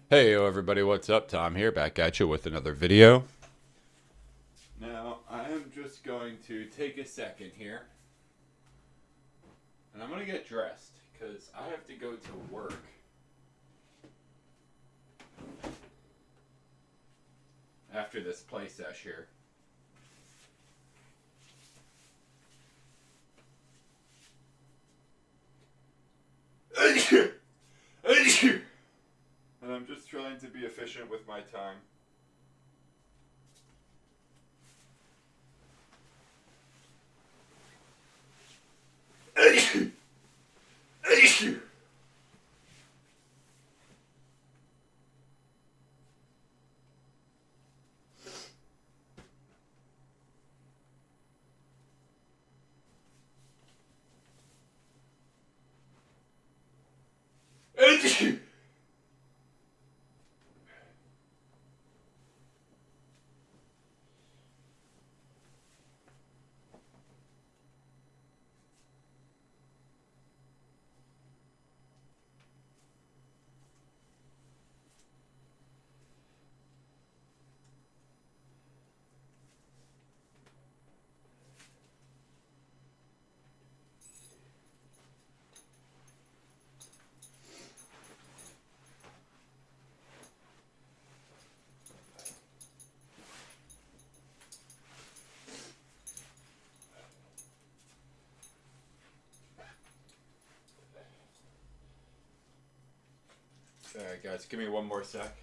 Hey, everybody, what's up? Tom here, back at you with another video. Now, I am just going to take a second here, and I'm going to get dressed, because I have to go to work. After this play sesh here. And I'm just trying to be efficient with my time. Alright guys, give me one more sec.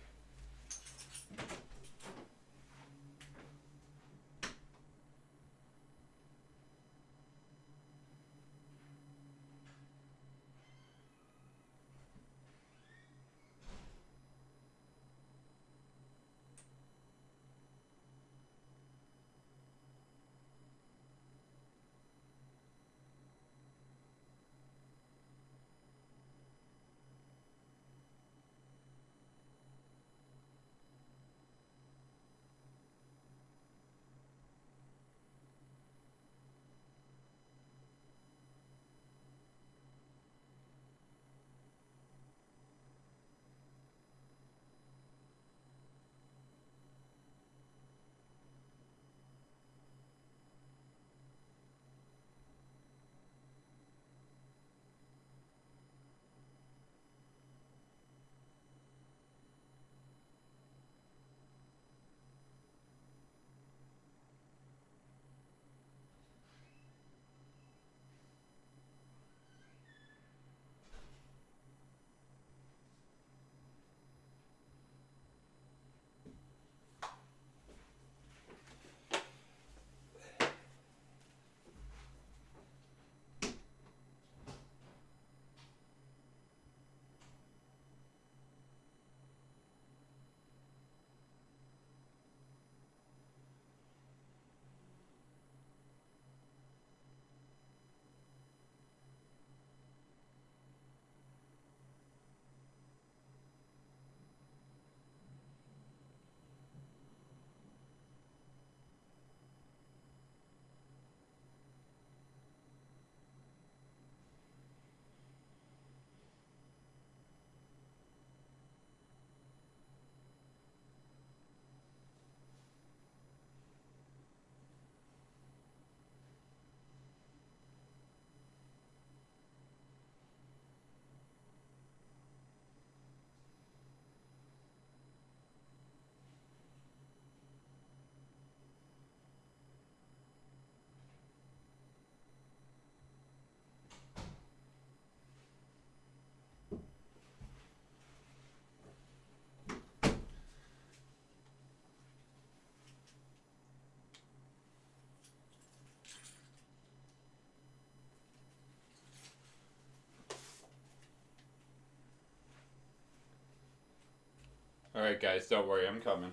Alright guys, don't worry, I'm coming.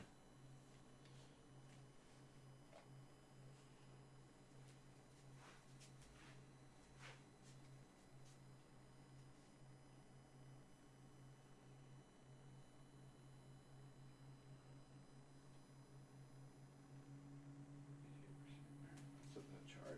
Set that charge.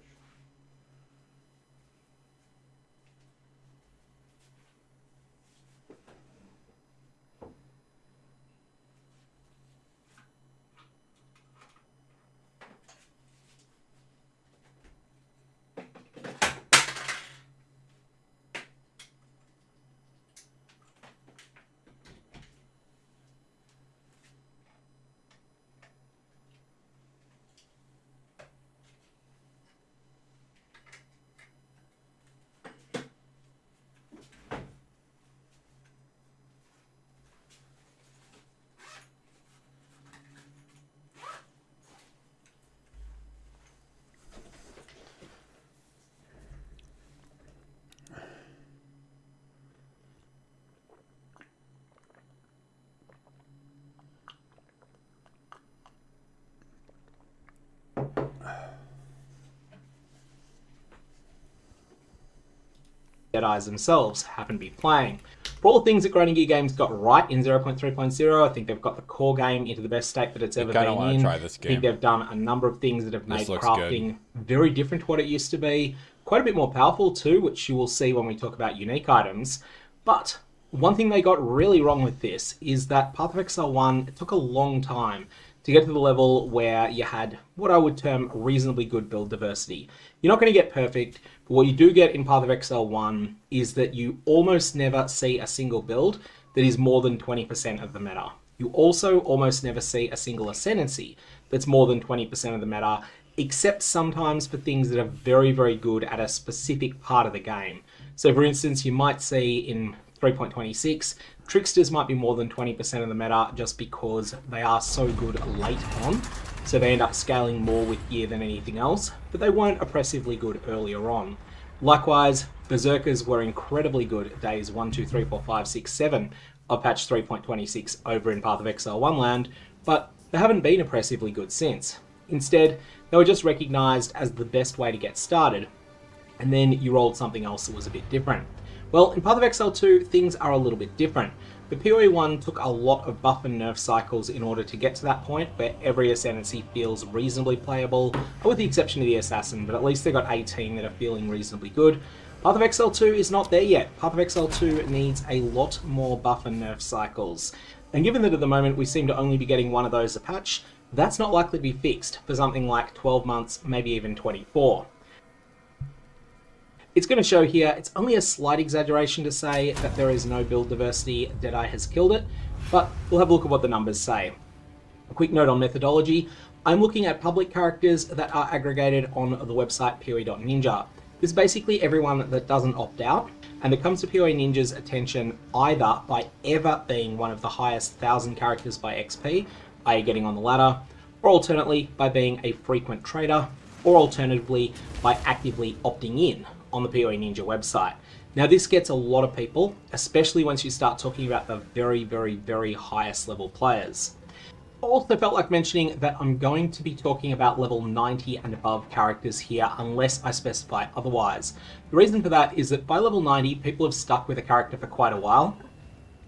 Jedis themselves happen to be playing. For all the things that Grinding Gear Games got right in 0.3.0, I think they've got the core game into the best state that it's ever been in. Try this game. I think they've done a number of things that have made crafting very different to what it used to be. Quite a bit more powerful too, which you will see when we talk about unique items. But one thing they got really wrong with this is that Path of Exile 1, it took a long time to get to the level where you had what I would term reasonably good build diversity. You're not going to get perfect, but what you do get in Path of Exile 1 is that you almost never see a single build that is more than 20% of the meta. You also almost never see a single ascendancy that's more than 20% of the meta, except sometimes for things that are very, very good at a specific part of the game. So for instance, you might see in 3.26, Tricksters might be more than 20% of the meta just because they are so good late on, so they end up scaling more with gear than anything else, but they weren't oppressively good earlier on. Likewise, Berserkers were incredibly good at days 1, 2, 3, 4, 5, 6, 7 of patch 3.26 over in Path of Exile 1 land, but they haven't been oppressively good since. Instead, they were just recognised as the best way to get started, and then you rolled something else that was a bit different. Well, in Path of Exile 2, things are a little bit different. The PoE 1 took a lot of buff and nerf cycles in order to get to that point where every ascendancy feels reasonably playable, with the exception of the Assassin, but at least they got 18 that are feeling reasonably good. Path of Exile 2 is not there yet. Path of Exile 2 needs a lot more buff and nerf cycles. And given that at the moment we seem to only be getting one of those a patch, that's not likely to be fixed for something like 12 months, maybe even 24. It's going to show here, it's only a slight exaggeration to say that there is no build diversity, Deadeye has killed it, but we'll have a look at what the numbers say. A quick note on methodology, I'm looking at public characters that are aggregated on the website poe.ninja. This is basically everyone that doesn't opt out, and it comes to PoE Ninja's attention either by ever being one of the highest 1,000 characters by XP, i.e. getting on the ladder, or alternately by being a frequent trader, or alternatively by actively opting in on the PoE Ninja website. Now this gets a lot of people, especially once you start talking about the very, very, very highest level players. I also felt like mentioning that I'm going to be talking about level 90 and above characters here unless I specify otherwise. The reason for that is that by level 90, people have stuck with a character for quite a while.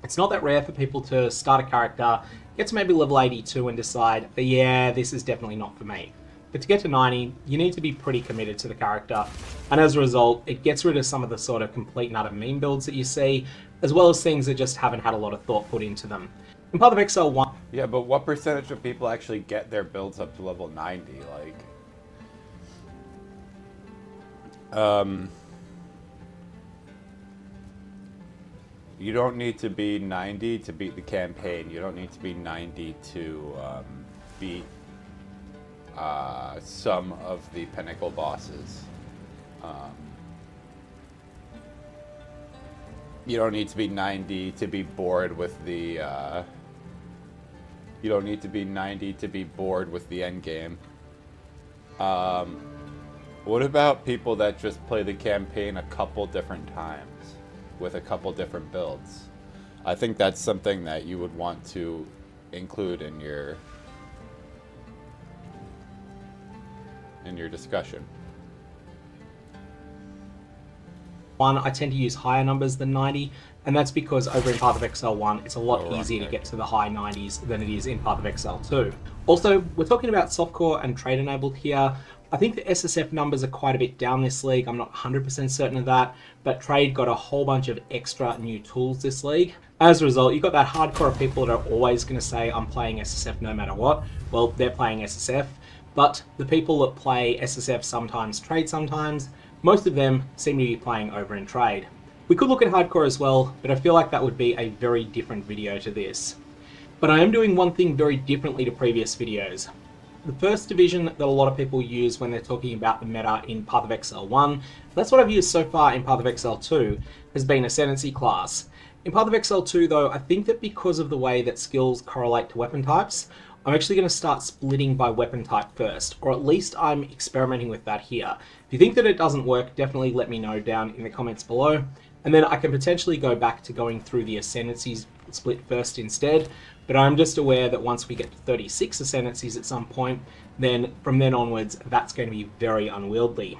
It's not that rare for people to start a character, get to maybe level 82 and decide, yeah, this is definitely not for me. But to get to 90, you need to be pretty committed to the character, and as a result, it gets rid of some of the sort of complete and utter meme builds that you see, as well as things that just haven't had a lot of thought put into them. In Path of Exile 1... Yeah, but what percentage of people actually get their builds up to level 90? You don't need to be 90 to beat the campaign. You don't need to be 90 to beat some of the pinnacle bosses. You don't need to be 90 to be bored with the you don't need to be 90 to be bored with the end game. What about people that just play the campaign a couple different times with a couple different builds? I think that's something that you would want to include in your discussion. I tend to use higher numbers than 90, and that's because over in Path of Exile 1, it's a lot easier to get to the high 90s than it is in Path of Exile 2. Also, we're talking about softcore and trade enabled here. I think the SSF numbers are quite a bit down this league. I'm not 100% certain of that, but trade got a whole bunch of extra new tools this league. As a result, you've got that hardcore of people that are always going to say, I'm playing SSF no matter what. Well, they're playing SSF. But the people that play SSF sometimes, trade sometimes, most of them seem to be playing over in trade. We could look at hardcore as well, but I feel like that would be a very different video to this. But I am doing one thing very differently to previous videos. The first division that a lot of people use when they're talking about the meta in Path of Exile 1, that's what I've used so far in Path of Exile 2, has been Ascendancy class. In Path of Exile 2 though, I think that because of the way that skills correlate to weapon types, I'm actually going to start splitting by weapon type first, or at least I'm experimenting with that here. If you think that it doesn't work, definitely let me know down in the comments below, and then I can potentially go back to going through the Ascendancies split first instead, but I'm just aware that once we get to 36 Ascendancies at some point, then from then onwards, that's going to be very unwieldy.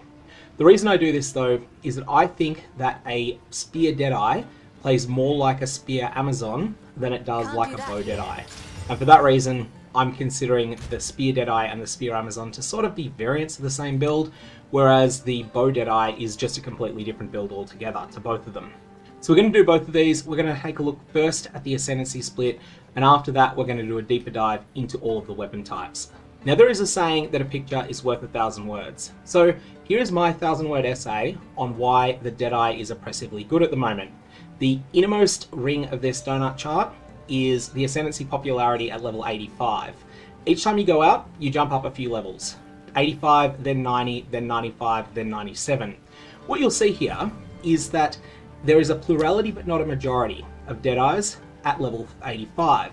The reason I do this though is that I think that a Spear Deadeye plays more like a Spear Amazon than it does like a Bow Deadeye. And for that reason, I'm considering the Spear Deadeye and the Spear Amazon to sort of be variants of the same build, whereas the Bow Deadeye is just a completely different build altogether to both of them. So we're going to do both of these. We're going to take a look first at the Ascendancy split, and after that we're going to do a deeper dive into all of the weapon types. Now there is a saying that a picture is worth 1,000 words. So here is my 1,000-word essay on why the Deadeye is oppressively good at the moment. The innermost ring of this donut chart is the Ascendancy popularity at level 85. Each time you go out, you jump up a few levels. 85, then 90, then 95, then 97. What you'll see here is that there is a plurality but not a majority of Deadeyes at level 85.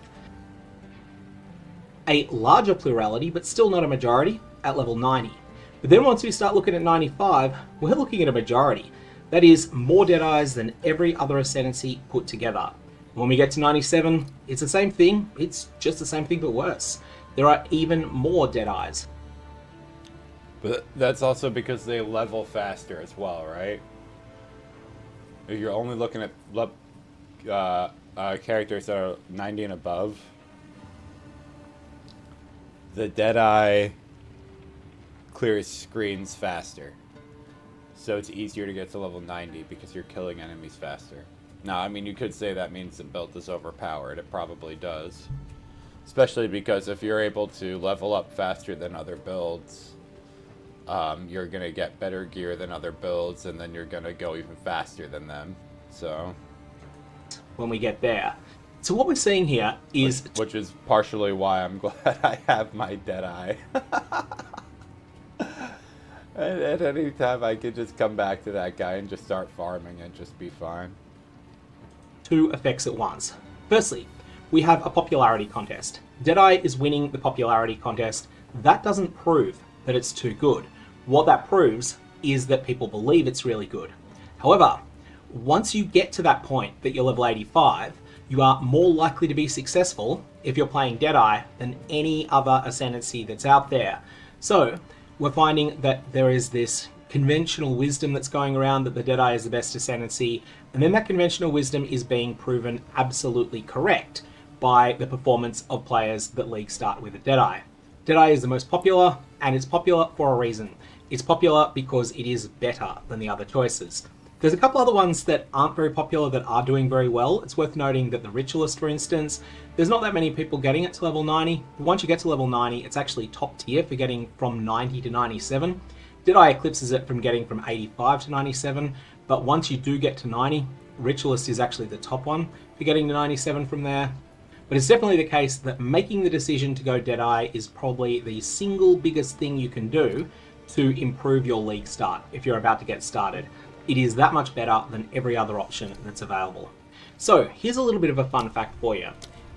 A larger plurality but still not a majority at level 90. But then once we start looking at 95, we're looking at a majority. That is more Deadeyes than every other Ascendancy put together. When we get to 97, it's the same thing, it's just the same thing but worse. There are even more Deadeyes. But that's also because they level faster as well, right? If you're only looking at characters that are 90 and above, the Deadeye clears screens faster. So it's easier to get to level 90 because you're killing enemies faster. Now, I mean, you could say that means the build is overpowered. It probably does. Especially because if you're able to level up faster than other builds, you're going to get better gear than other builds, and then you're going to go even faster than them. So, when we get there. So what we're seeing here is... Which is partially why I'm glad I have my Deadeye. At any time, I could just come back to that guy and just start farming and just be fine. Two effects at once. Firstly, we have a popularity contest. Deadeye is winning the popularity contest. That doesn't prove that it's too good. What that proves is that people believe it's really good. However, once you get to that point that you're level 85, you are more likely to be successful if you're playing Deadeye than any other Ascendancy that's out there. So, we're finding that there is this conventional wisdom that's going around that the Deadeye is the best Ascendancy, and then that conventional wisdom is being proven absolutely correct by the performance of players that league start with a Deadeye. Deadeye is the most popular, and it's popular for a reason. It's popular because it is better than the other choices. There's a couple other ones that aren't very popular that are doing very well. It's worth noting that the Ritualist, for instance, there's not that many people getting it to level 90. But once you get to level 90, it's actually top tier for getting from 90 to 97. Deadeye eclipses it from getting from 85 to 97, but once you do get to 90, Ritualist is actually the top one for getting to 97 from there. But it's definitely the case that making the decision to go Deadeye is probably the single biggest thing you can do to improve your league start if you're about to get started. It is that much better than every other option that's available. So here's a little bit of a fun fact for you.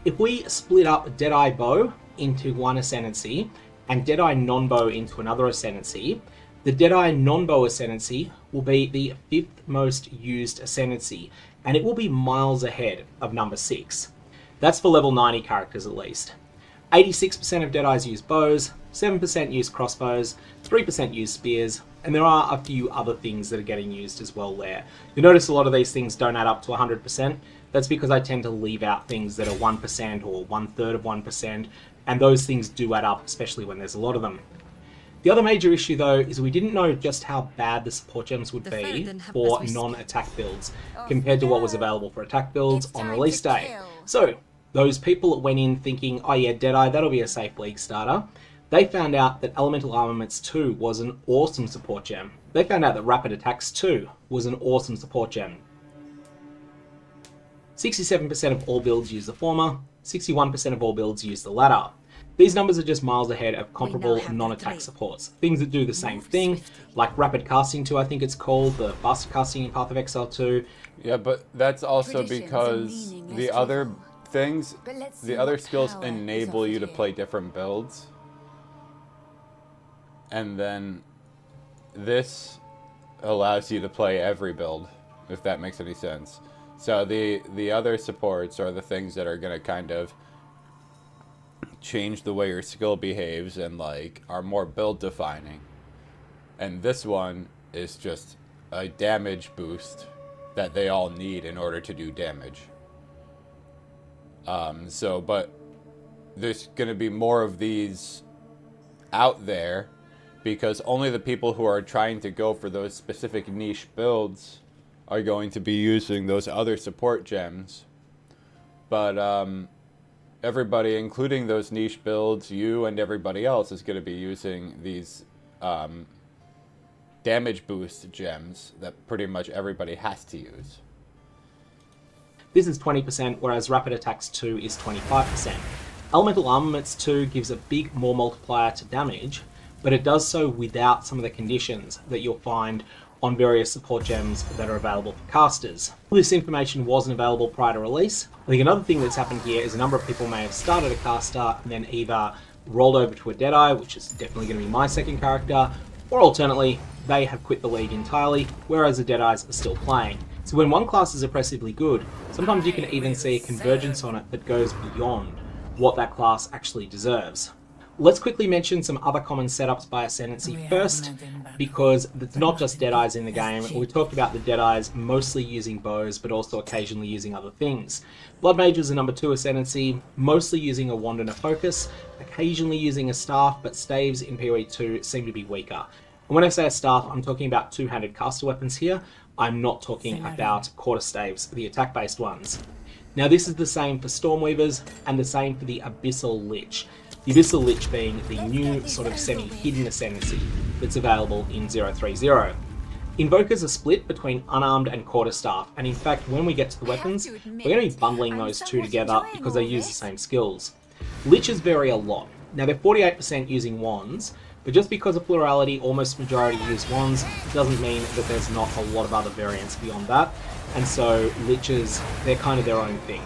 If we split up Deadeye Bow into one Ascendancy and Deadeye Non-Bow into another Ascendancy, the Deadeye Non-Bow Ascendancy will be the 5th most used Ascendancy, and it will be miles ahead of number 6. That's for level 90 characters at least. 86% of Deadeyes use bows, 7% use crossbows, 3% use spears, and there are a few other things that are getting used as well there. You'll notice a lot of these things don't add up to 100%. That's because I tend to leave out things that are 1% or 1/3 of 1%, and those things do add up, especially when there's a lot of them. The other major issue though is we didn't know just how bad the support gems would be for non-attack builds compared to what was available for attack builds on release day. So those people that went in thinking, oh yeah, Deadeye, that'll be a safe league starter, they found out that Elemental Armaments 2 was an awesome support gem. They found out that Rapid Attacks 2 was an awesome support gem. 67% of all builds use the former, 61% of all builds use the latter. These numbers are just miles ahead of comparable non-attack supports. Things that do the same thing, like Rapid Casting 2 I think it's called, the Fast Casting in Path of Exile 2. Yeah, but that's also because the other things, the other skills enable you to play different builds. And then this allows you to play every build, if that makes any sense. So the other supports are the things that are going to kind of change the way your skill behaves and like are more build defining. And this one is just a damage boost that they all need in order to do damage. But there's going to be more of these out there because only the people who are trying to go for those specific niche builds are going to be using those other support gems. But everybody, including those niche builds, you and everybody else, is going to be using these damage boost gems that pretty much everybody has to use. This is 20%, whereas Rapid Attacks 2 is 25%. Elemental Armaments 2 gives a big more multiplier to damage, but it does so without some of the conditions that you'll find on various support gems that are available for casters. This information wasn't available prior to release. I think another thing that's happened here is a number of people may have started a caster and then either rolled over to a Deadeye, which is definitely going to be my second character, or alternately, they have quit the league entirely, whereas the Deadeyes are still playing. So when one class is oppressively good, sometimes you can even see a convergence on it that goes beyond what that class actually deserves. Let's quickly mention some other common setups by Ascendancy first, because it's not just Deadeyes in the game. We talked about the Deadeyes mostly using bows, but also occasionally using other things. Blood Mages are number 2 Ascendancy, mostly using a wand and a focus, occasionally using a staff, but staves in PoE 2 seem to be weaker. And when I say a staff, I'm talking about two-handed caster weapons here. I'm not talking about quarterstaves, the attack-based ones. Now this is the same for Stormweavers, and the same for the Abyssal Lich. The Abyssal Lich being the new sort of semi-hidden Ascendancy that's available in 030. Invokers are split between unarmed and quarterstaff, and in fact when we get to the weapons, we're going to be bundling those two together because they use the same skills. Liches vary a lot. Now they're 48% using wands, but just because a plurality, almost majority use wands, doesn't mean that there's not a lot of other variants beyond that, and so Liches, they're kind of their own thing.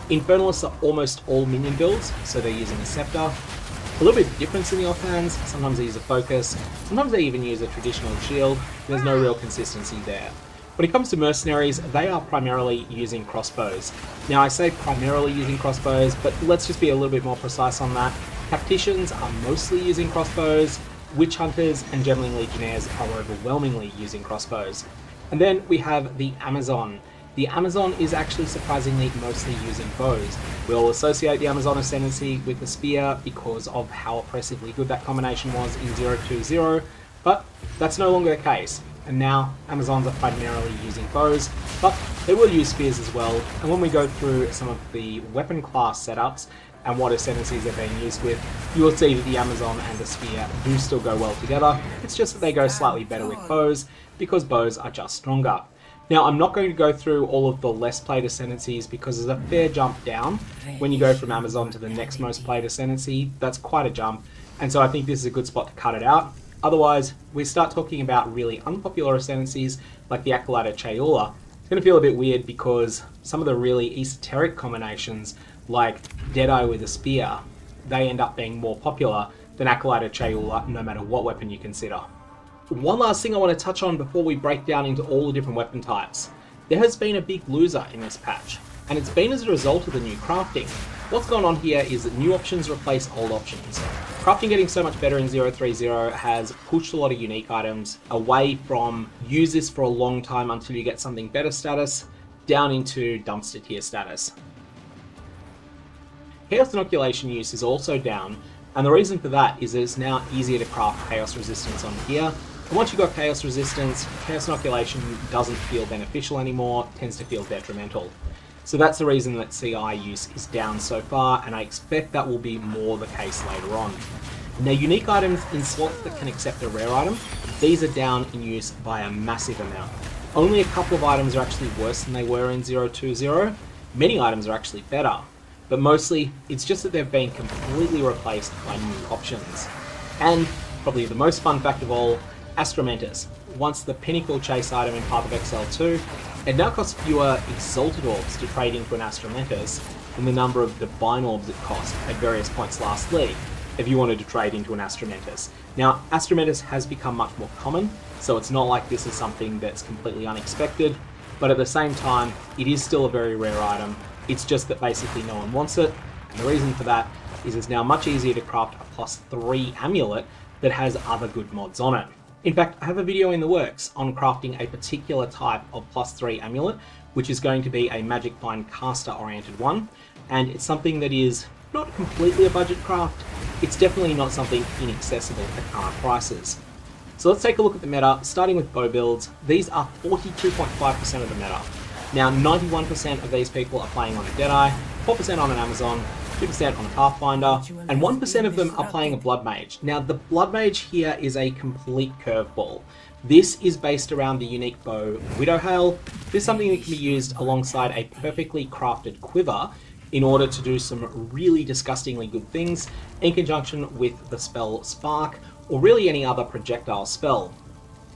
Infernalists are almost all minion builds, so they're using a scepter. A little bit of difference in the offhands, sometimes they use a focus, sometimes they even use a traditional shield. There's no real consistency there. When it comes to mercenaries, they are primarily using crossbows. Now I say primarily using crossbows, but let's just be a little bit more precise on that. Tacticians are mostly using crossbows, witch hunters and gemming legionnaires are overwhelmingly using crossbows. And then we have the Amazon. The Amazon is actually surprisingly mostly using bows. We'll associate the Amazon Ascendancy with the spear because of how oppressively good that combination was in 020, but that's no longer the case. And now Amazons are primarily using bows, but they will use spears as well. And when we go through some of the weapon class setups and what Ascendancies are being used with, you will see that the Amazon and the spear do still go well together. It's just that they go slightly better with bows because bows are just stronger. Now, I'm not going to go through all of the less played Ascendancies because there's a fair jump down. When you go from Amazon to the next most played Ascendancy, that's quite a jump, and so I think this is a good spot to cut it out. Otherwise, we start talking about really unpopular Ascendancies like the Acolyte of Chayula. It's going to feel a bit weird because some of the really esoteric combinations like Deadeye with a spear, they end up being more popular than Acolyte of Chayula no matter what weapon you consider. One last thing I want to touch on before we break down into all the different weapon types. There has been a big loser in this patch, and it's been as a result of the new crafting. What's going on here is that new options replace old options. Crafting getting so much better in 030 has pushed a lot of unique items away from use this for a long time until you get something better status, down into dumpster tier status. Chaos Inoculation use is also down, and the reason for that is that it's now easier to craft Chaos Resistance on here. And once you've got Chaos Resistance, Chaos Inoculation doesn't feel beneficial anymore, tends to feel detrimental. So that's the reason that CI use is down so far, and I expect that will be more the case later on. Now, unique items in slots that can accept a rare item, these are down in use by a massive amount. Only a couple of items are actually worse than they were in 020. Many items are actually better, but mostly it's just that they've been completely replaced by new options. And probably the most fun fact of all, Astromentus. Once the pinnacle chase item in Path of Exile 2, it now costs fewer Exalted Orbs to trade into an Astromentus than the number of Divine Orbs it cost at various points last league if you wanted to trade into an Astromentus. Now, Astromentus has become much more common, so it's not like this is something that's completely unexpected, but at the same time, it is still a very rare item. It's just that basically no one wants it, and the reason for that is it's now much easier to craft a +3 amulet that has other good mods on it. In fact, I have a video in the works on crafting a particular type of +3 amulet, which is going to be a Magic Find caster oriented one, and it's something that is not completely a budget craft. It's definitely not something inaccessible at current prices. So let's take a look at the meta, starting with bow builds. These are 42.5% of the meta. Now, 91% of these people are playing on a Deadeye, 4% on an Amazon, 2% on a Pathfinder, and 1% of them are playing a Blood Mage. Now, the Blood Mage here is a complete curveball. This is based around the unique bow Widowhail. This is something that can be used alongside a perfectly crafted quiver in order to do some really disgustingly good things in conjunction with the spell Spark, or really any other projectile spell.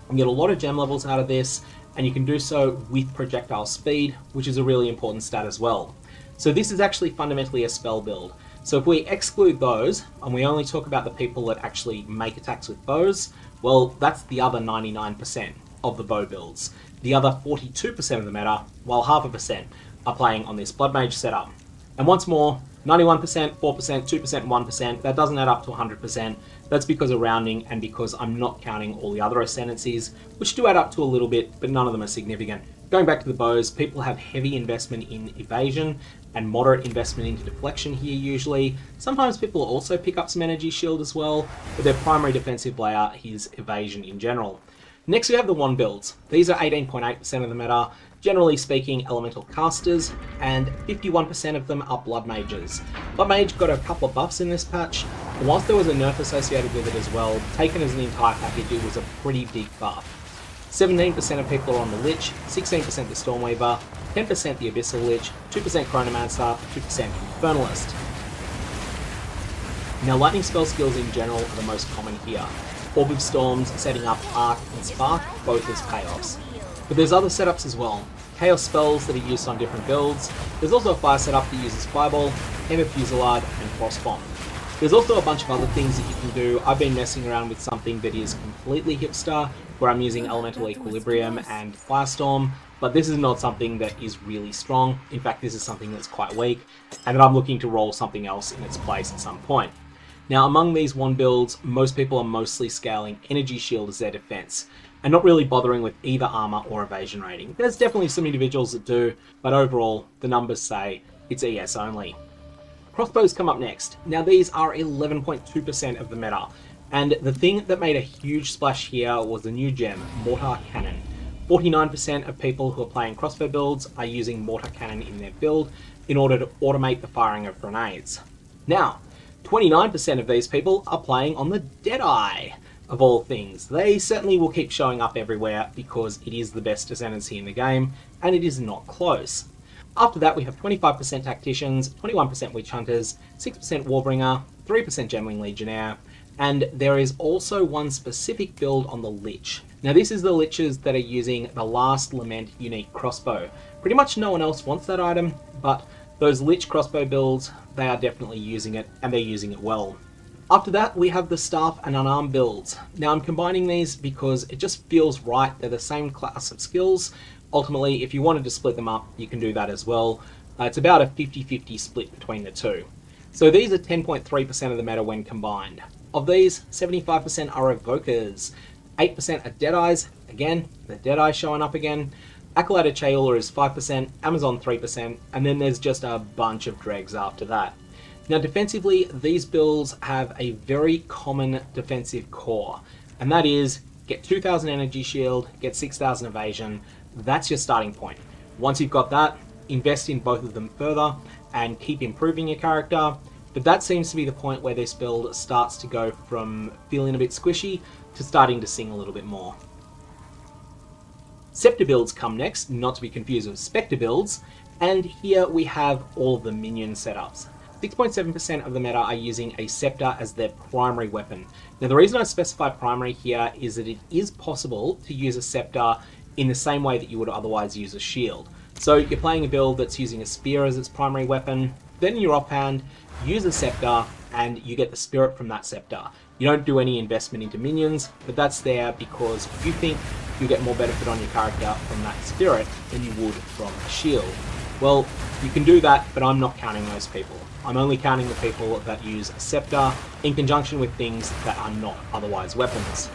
You can get a lot of gem levels out of this, and you can do so with projectile speed, which is a really important stat as well. So this is actually fundamentally a spell build. So if we exclude those, and we only talk about the people that actually make attacks with bows, well, that's the other 99% of the bow builds. The other 42% of the meta, while 0.5% are playing on this Blood Mage setup. And once more, 91%, 4%, 2%, 1%, that doesn't add up to 100%. That's because of rounding and because I'm not counting all the other ascendancies, which do add up to a little bit, but none of them are significant. Going back to the bows, people have heavy investment in evasion and moderate investment into deflection here usually. Sometimes people also pick up some energy shield as well, but their primary defensive layer is evasion in general. Next we have the wand builds. These are 18.8% of the meta. Generally speaking, elemental casters, and 51% of them are Blood Mages. Blood Mage got a couple of buffs in this patch, and whilst there was a nerf associated with it as well, taken as an entire package, it was a pretty big buff. 17% of people are on the Lich, 16% the Stormweaver, 10% the Abyssal Lich, 2% Chronomancer, 2% Infernalist. Now, lightning spell skills in general are the most common here. Orb of Storms, setting up Arc and Spark, both as payoffs. But there's other setups as well. Chaos spells that are used on different builds. There's also a fire setup that uses Fireball, Hammer Fusillade, and Frostbomb. There's also a bunch of other things that you can do. I've been messing around with something that is completely hipster, where I'm using Elemental Equilibrium and Firestorm, but this is not something that is really strong. In fact, this is something that's quite weak, and that I'm looking to roll something else in its place at some point. Now, among these wand builds, most people are mostly scaling Energy Shield as their defense, and not really bothering with either armor or evasion rating. There's definitely some individuals that do, but overall, the numbers say it's ES only. Crossbows come up next. Now, these are 11.2% of the meta, and the thing that made a huge splash here was the new gem, Mortar Cannon. 49% of people who are playing crossbow builds are using Mortar Cannon in their build in order to automate the firing of grenades. Now, 29% of these people are playing on the Deadeye. Of all things, they certainly will keep showing up everywhere because it is the best ascendancy in the game, and it is not close. After that, we have 25% Tacticians, 21% Witch Hunters, 6% Warbringer, 3% Gemling Legionnaire, and there is also one specific build on the Lich. Now, this is the Liches that are using the Last Lament unique crossbow. Pretty much no one else wants that item, but those Lich crossbow builds, they are definitely using it, and they're using it well. After that, we have the Staff and Unarmed builds. Now, I'm combining these because it just feels right. They're the same class of skills. Ultimately, if you wanted to split them up, you can do that as well. It's about a 50-50 split between the two. So these are 10.3% of the meta when combined. Of these, 75% are Evokers, 8% are Deadeyes, again, the Deadeye showing up again. Acolyte Chayula is 5%, Amazon 3%, and then there's just a bunch of dregs after that. Now, defensively, these builds have a very common defensive core, and that is get 2,000 energy shield, get 6,000 evasion. That's your starting point. Once you've got that, invest in both of them further and keep improving your character. But that seems to be the point where this build starts to go from feeling a bit squishy to starting to sing a little bit more. Scepter builds come next, not to be confused with Spectre builds, and here we have all of the minion setups. 6.7% of the meta are using a scepter as their primary weapon. Now, the reason I specify primary here is that it is possible to use a scepter in the same way that you would otherwise use a shield. So you're playing a build that's using a spear as its primary weapon, then in your offhand, use a scepter, and you get the spirit from that scepter. You don't do any investment into minions, but that's there because you think you get more benefit on your character from that spirit than you would from a shield. Well, you can do that, but I'm not counting those people. I'm only counting the people that use a scepter in conjunction with things that are not otherwise weapons.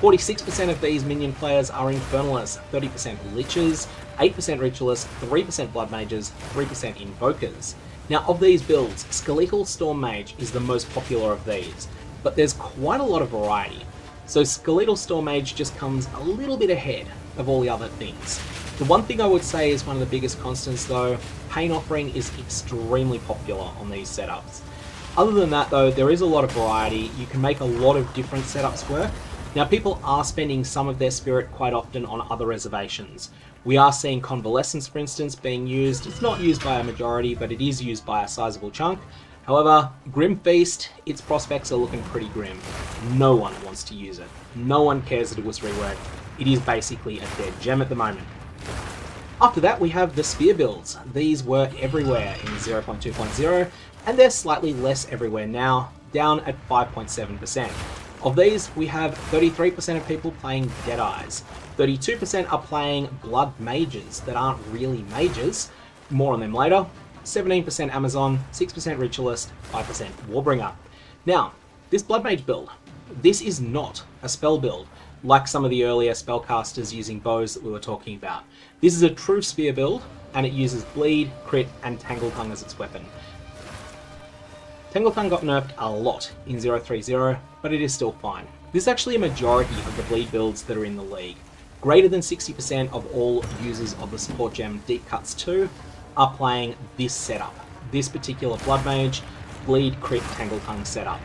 46% of these minion players are Infernalists, 30% Liches, 8% Ritualists, 3% Blood Mages, 3% Invokers. Now of these builds, Skeletal Storm Mage is the most popular of these, but there's quite a lot of variety. So Skeletal Storm Mage just comes a little bit ahead of all the other things. The one thing I would say is one of the biggest constants though, Pain Offering is extremely popular on these setups. Other than that though, there is a lot of variety. You can make a lot of different setups work. Now people are spending some of their spirit quite often on other reservations. We are seeing Convalescence for instance being used. It's not used by a majority, but it is used by a sizable chunk. However, Grim Feast, its prospects are looking pretty grim. No one wants to use it. No one cares that it was reworked. It is basically a dead gem at the moment. After that we have the Spear builds. These were everywhere in 0.2.0 and they're slightly less everywhere now, down at 5.7%. Of these, we have 33% of people playing Deadeyes, 32% are playing Blood Mages that aren't really mages, more on them later, 17% Amazon, 6% Ritualist, 5% Warbringer. Now, this Blood Mage build, this is not a spell build, like some of the earlier spellcasters using bows that we were talking about. This is a true spear build, and it uses Bleed, Crit, and Tangle Tongue as its weapon. Tangle Tongue got nerfed a lot in 0.3.0, but it is still fine. This is actually a majority of the bleed builds that are in the league. Greater than 60% of all users of the support gem Deep Cuts 2 are playing this setup, this particular Blood Mage, Bleed, Crit, Tangle Tongue setup.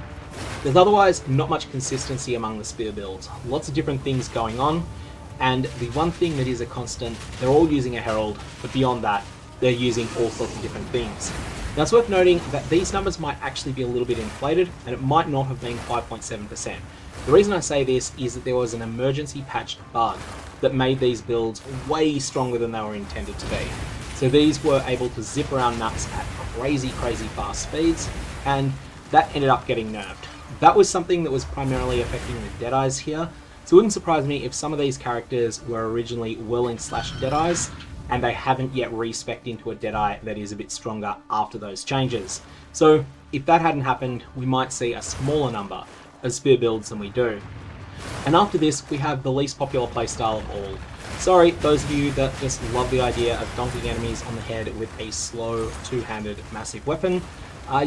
There's otherwise not much consistency among the spear builds, lots of different things going on, and the one thing that is a constant, they're all using a Herald, but beyond that, they're using all sorts of different things. Now it's worth noting that these numbers might actually be a little bit inflated, and it might not have been 5.7%. The reason I say this is that there was an emergency patched bug that made these builds way stronger than they were intended to be. So these were able to zip around maps at crazy fast speeds, and that ended up getting nerfed. That was something that was primarily affecting the Deadeyes here, so it wouldn't surprise me if some of these characters were originally Whirling/Deadeyes, and they haven't yet re-spec'd into a Deadeye that is a bit stronger after those changes. So if that hadn't happened, we might see a smaller number of spear builds than we do. And after this, we have the least popular playstyle of all. Sorry, those of you that just love the idea of donking enemies on the head with a slow, two-handed, massive weapon,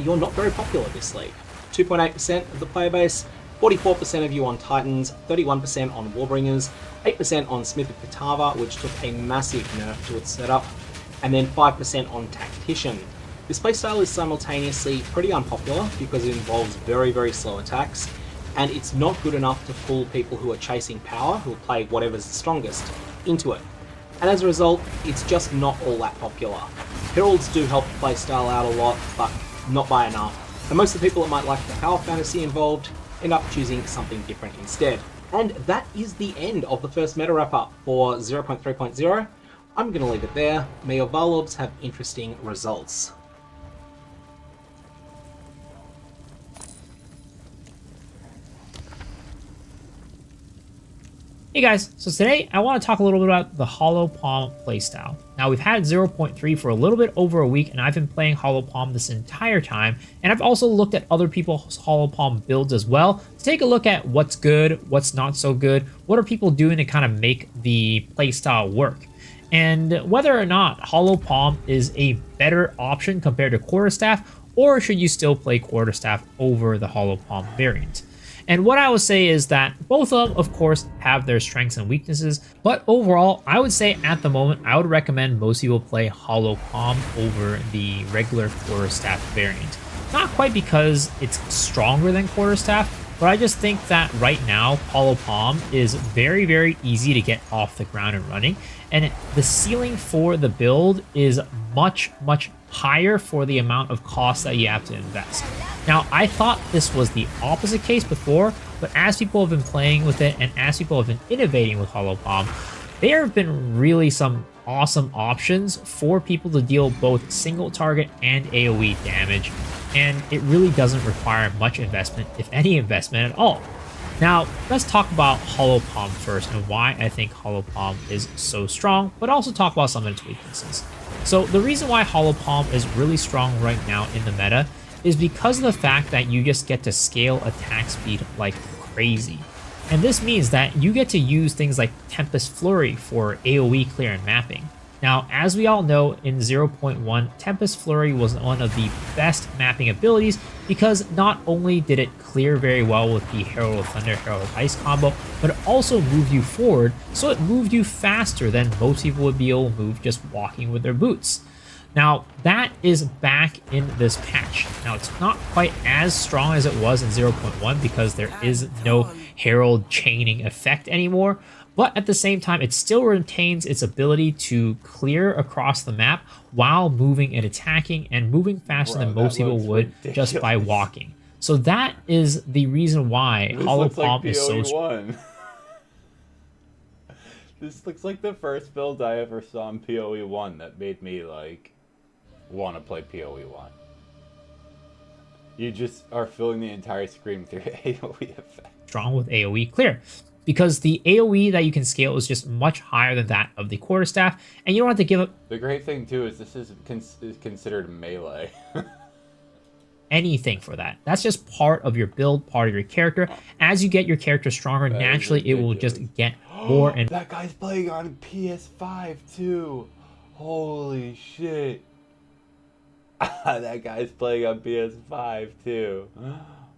you're not very popular this league. 2.8% of the player base, 44% of you on Titans, 31% on Warbringers, 8% on Smith of Katava, which took a massive nerf to its setup, and then 5% on Tactician. This playstyle is simultaneously pretty unpopular because it involves very slow attacks, and it's not good enough to fool people who are chasing power, who will play whatever's the strongest, into it. And as a result, it's just not all that popular. Heralds do help the playstyle out a lot, but not by enough. And most of the people that might like the power fantasy involved end up choosing something different instead. And that is the end of the first meta wrap-up for 0.3.0. I'm going to leave it there. May your Varlobs have interesting results. Hey guys, so today I want to talk a little bit about the Hollow Palm playstyle. Now we've had 0.3 for a little bit over a week, and I've been playing Hollow Palm this entire time, and I've also looked at other people's Hollow Palm builds as well to take a look at what's good, what's not so good, what are people doing to kind of make the playstyle work, and whether or not Hollow Palm is a better option compared to Quarterstaff, or should you still play Quarterstaff over the Hollow Palm variant. And what I would say is that both of them, of course, have their strengths and weaknesses, but overall, I would say at the moment, I would recommend most people play Hollow Palm over the regular Quarterstaff variant. Not quite because it's stronger than Quarterstaff, but I just think that right now, Hollow Palm is very easy to get off the ground and running, and the ceiling for the build is much higher for the amount of cost that you have to invest. Now, I thought this was the opposite case before, but as people have been playing with it and as people have been innovating with Hollow Palm, there have been really some awesome options for people to deal both single target and AoE damage, and it really doesn't require much investment, if any investment at all. Now, let's talk about Hollow Palm first and why I think Hollow Palm is so strong, but also talk about some of its weaknesses. So the reason why Hollow Palm is really strong right now in the meta is because of the fact that you just get to scale attack speed like crazy. And this means that you get to use things like Tempest Flurry for AoE clear and mapping. Now, as we all know, in 0.1, Tempest Flurry was one of the best mapping abilities because not only did it clear very well with the Herald of Thunder, Herald of Ice combo, but it also moved you forward, so it moved you faster than most people would be able to move just walking with their boots. Now, that is back in this patch. Now, it's not quite as strong as it was in 0.1 because there is no Herald chaining effect anymore, but at the same time, it still retains its ability to clear across the map while moving and attacking and moving faster than most people would just by walking. So that is the reason why Hollow Palm is so strong. This looks like the first build I ever saw in PoE 1 that made me, like, want to play PoE 1. You just are filling the entire screen through AoE effect. Strong with AoE clear, because the AoE that you can scale is just much higher than that of the quarterstaff, and you don't have to give up. The great thing too is this is considered melee. Anything for that. That's just part of your build, part of your character. As you get your character stronger, naturally it will just get more and that guy's playing on PS5 too. Holy shit. That guy's playing on PS5 too.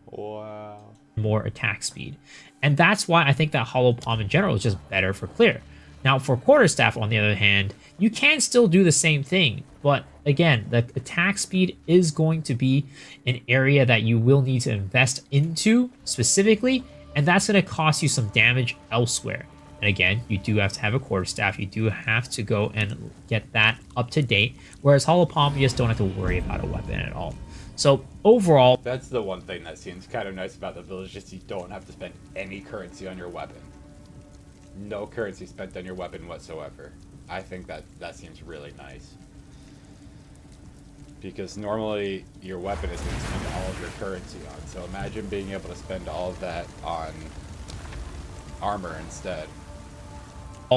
Wow. More attack speed. And that's why I think that Hollow Palm in general is just better for clear. Now for quarterstaff, on the other hand, you can still do the same thing, but again, the attack speed is going to be an area that you will need to invest into specifically, and that's going to cost you some damage elsewhere. And again, you do have to have a quarterstaff. You do have to go and get that up to date, whereas Hollow Palm, you just don't have to worry about a weapon at all. So overall, that's the one thing that seems kind of nice about the build, is just you don't have to spend any currency on your weapon. No currency spent on your weapon whatsoever. I think that seems really nice. Because normally your weapon is going to spend all of your currency on. So imagine being able to spend all of that on armor instead.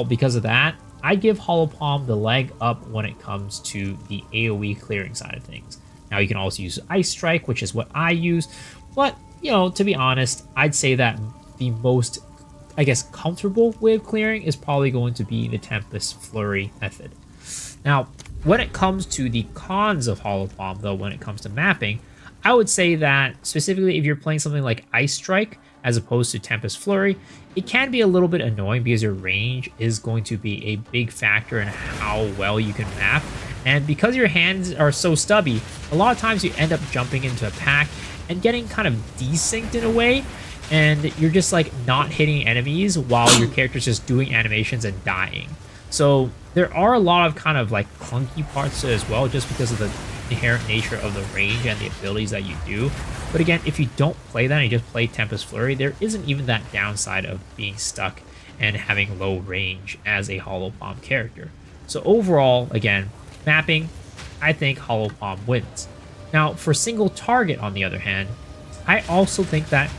Because of that, I give Hollow Palm the leg up when it comes to the AoE clearing side of things. Now you can also use Ice Strike, which is what I use, but you know, to be honest, I'd say that the most, I guess, comfortable way of clearing is probably going to be the Tempest Flurry method. Now, when it comes to the cons of Hollow Palm, though, when it comes to mapping, I would say that specifically if you're playing something like Ice Strike as opposed to Tempest Flurry, it can be a little bit annoying because your range is going to be a big factor in how well you can map. And because your hands are so stubby, a lot of times you end up jumping into a pack and getting kind of desynced in a way, and you're just like not hitting enemies while your character's just doing animations and dying. So there are a lot of kind of like clunky parts to it as well, just because of the inherent nature of the range and the abilities that you do. But again, if you don't play that and you just play Tempest Flurry, there isn't even that downside of being stuck and having low range as a Hollow Palm character. So overall, again, mapping, I think Hollow Palm wins. Now, for single target, on the other hand, I also think that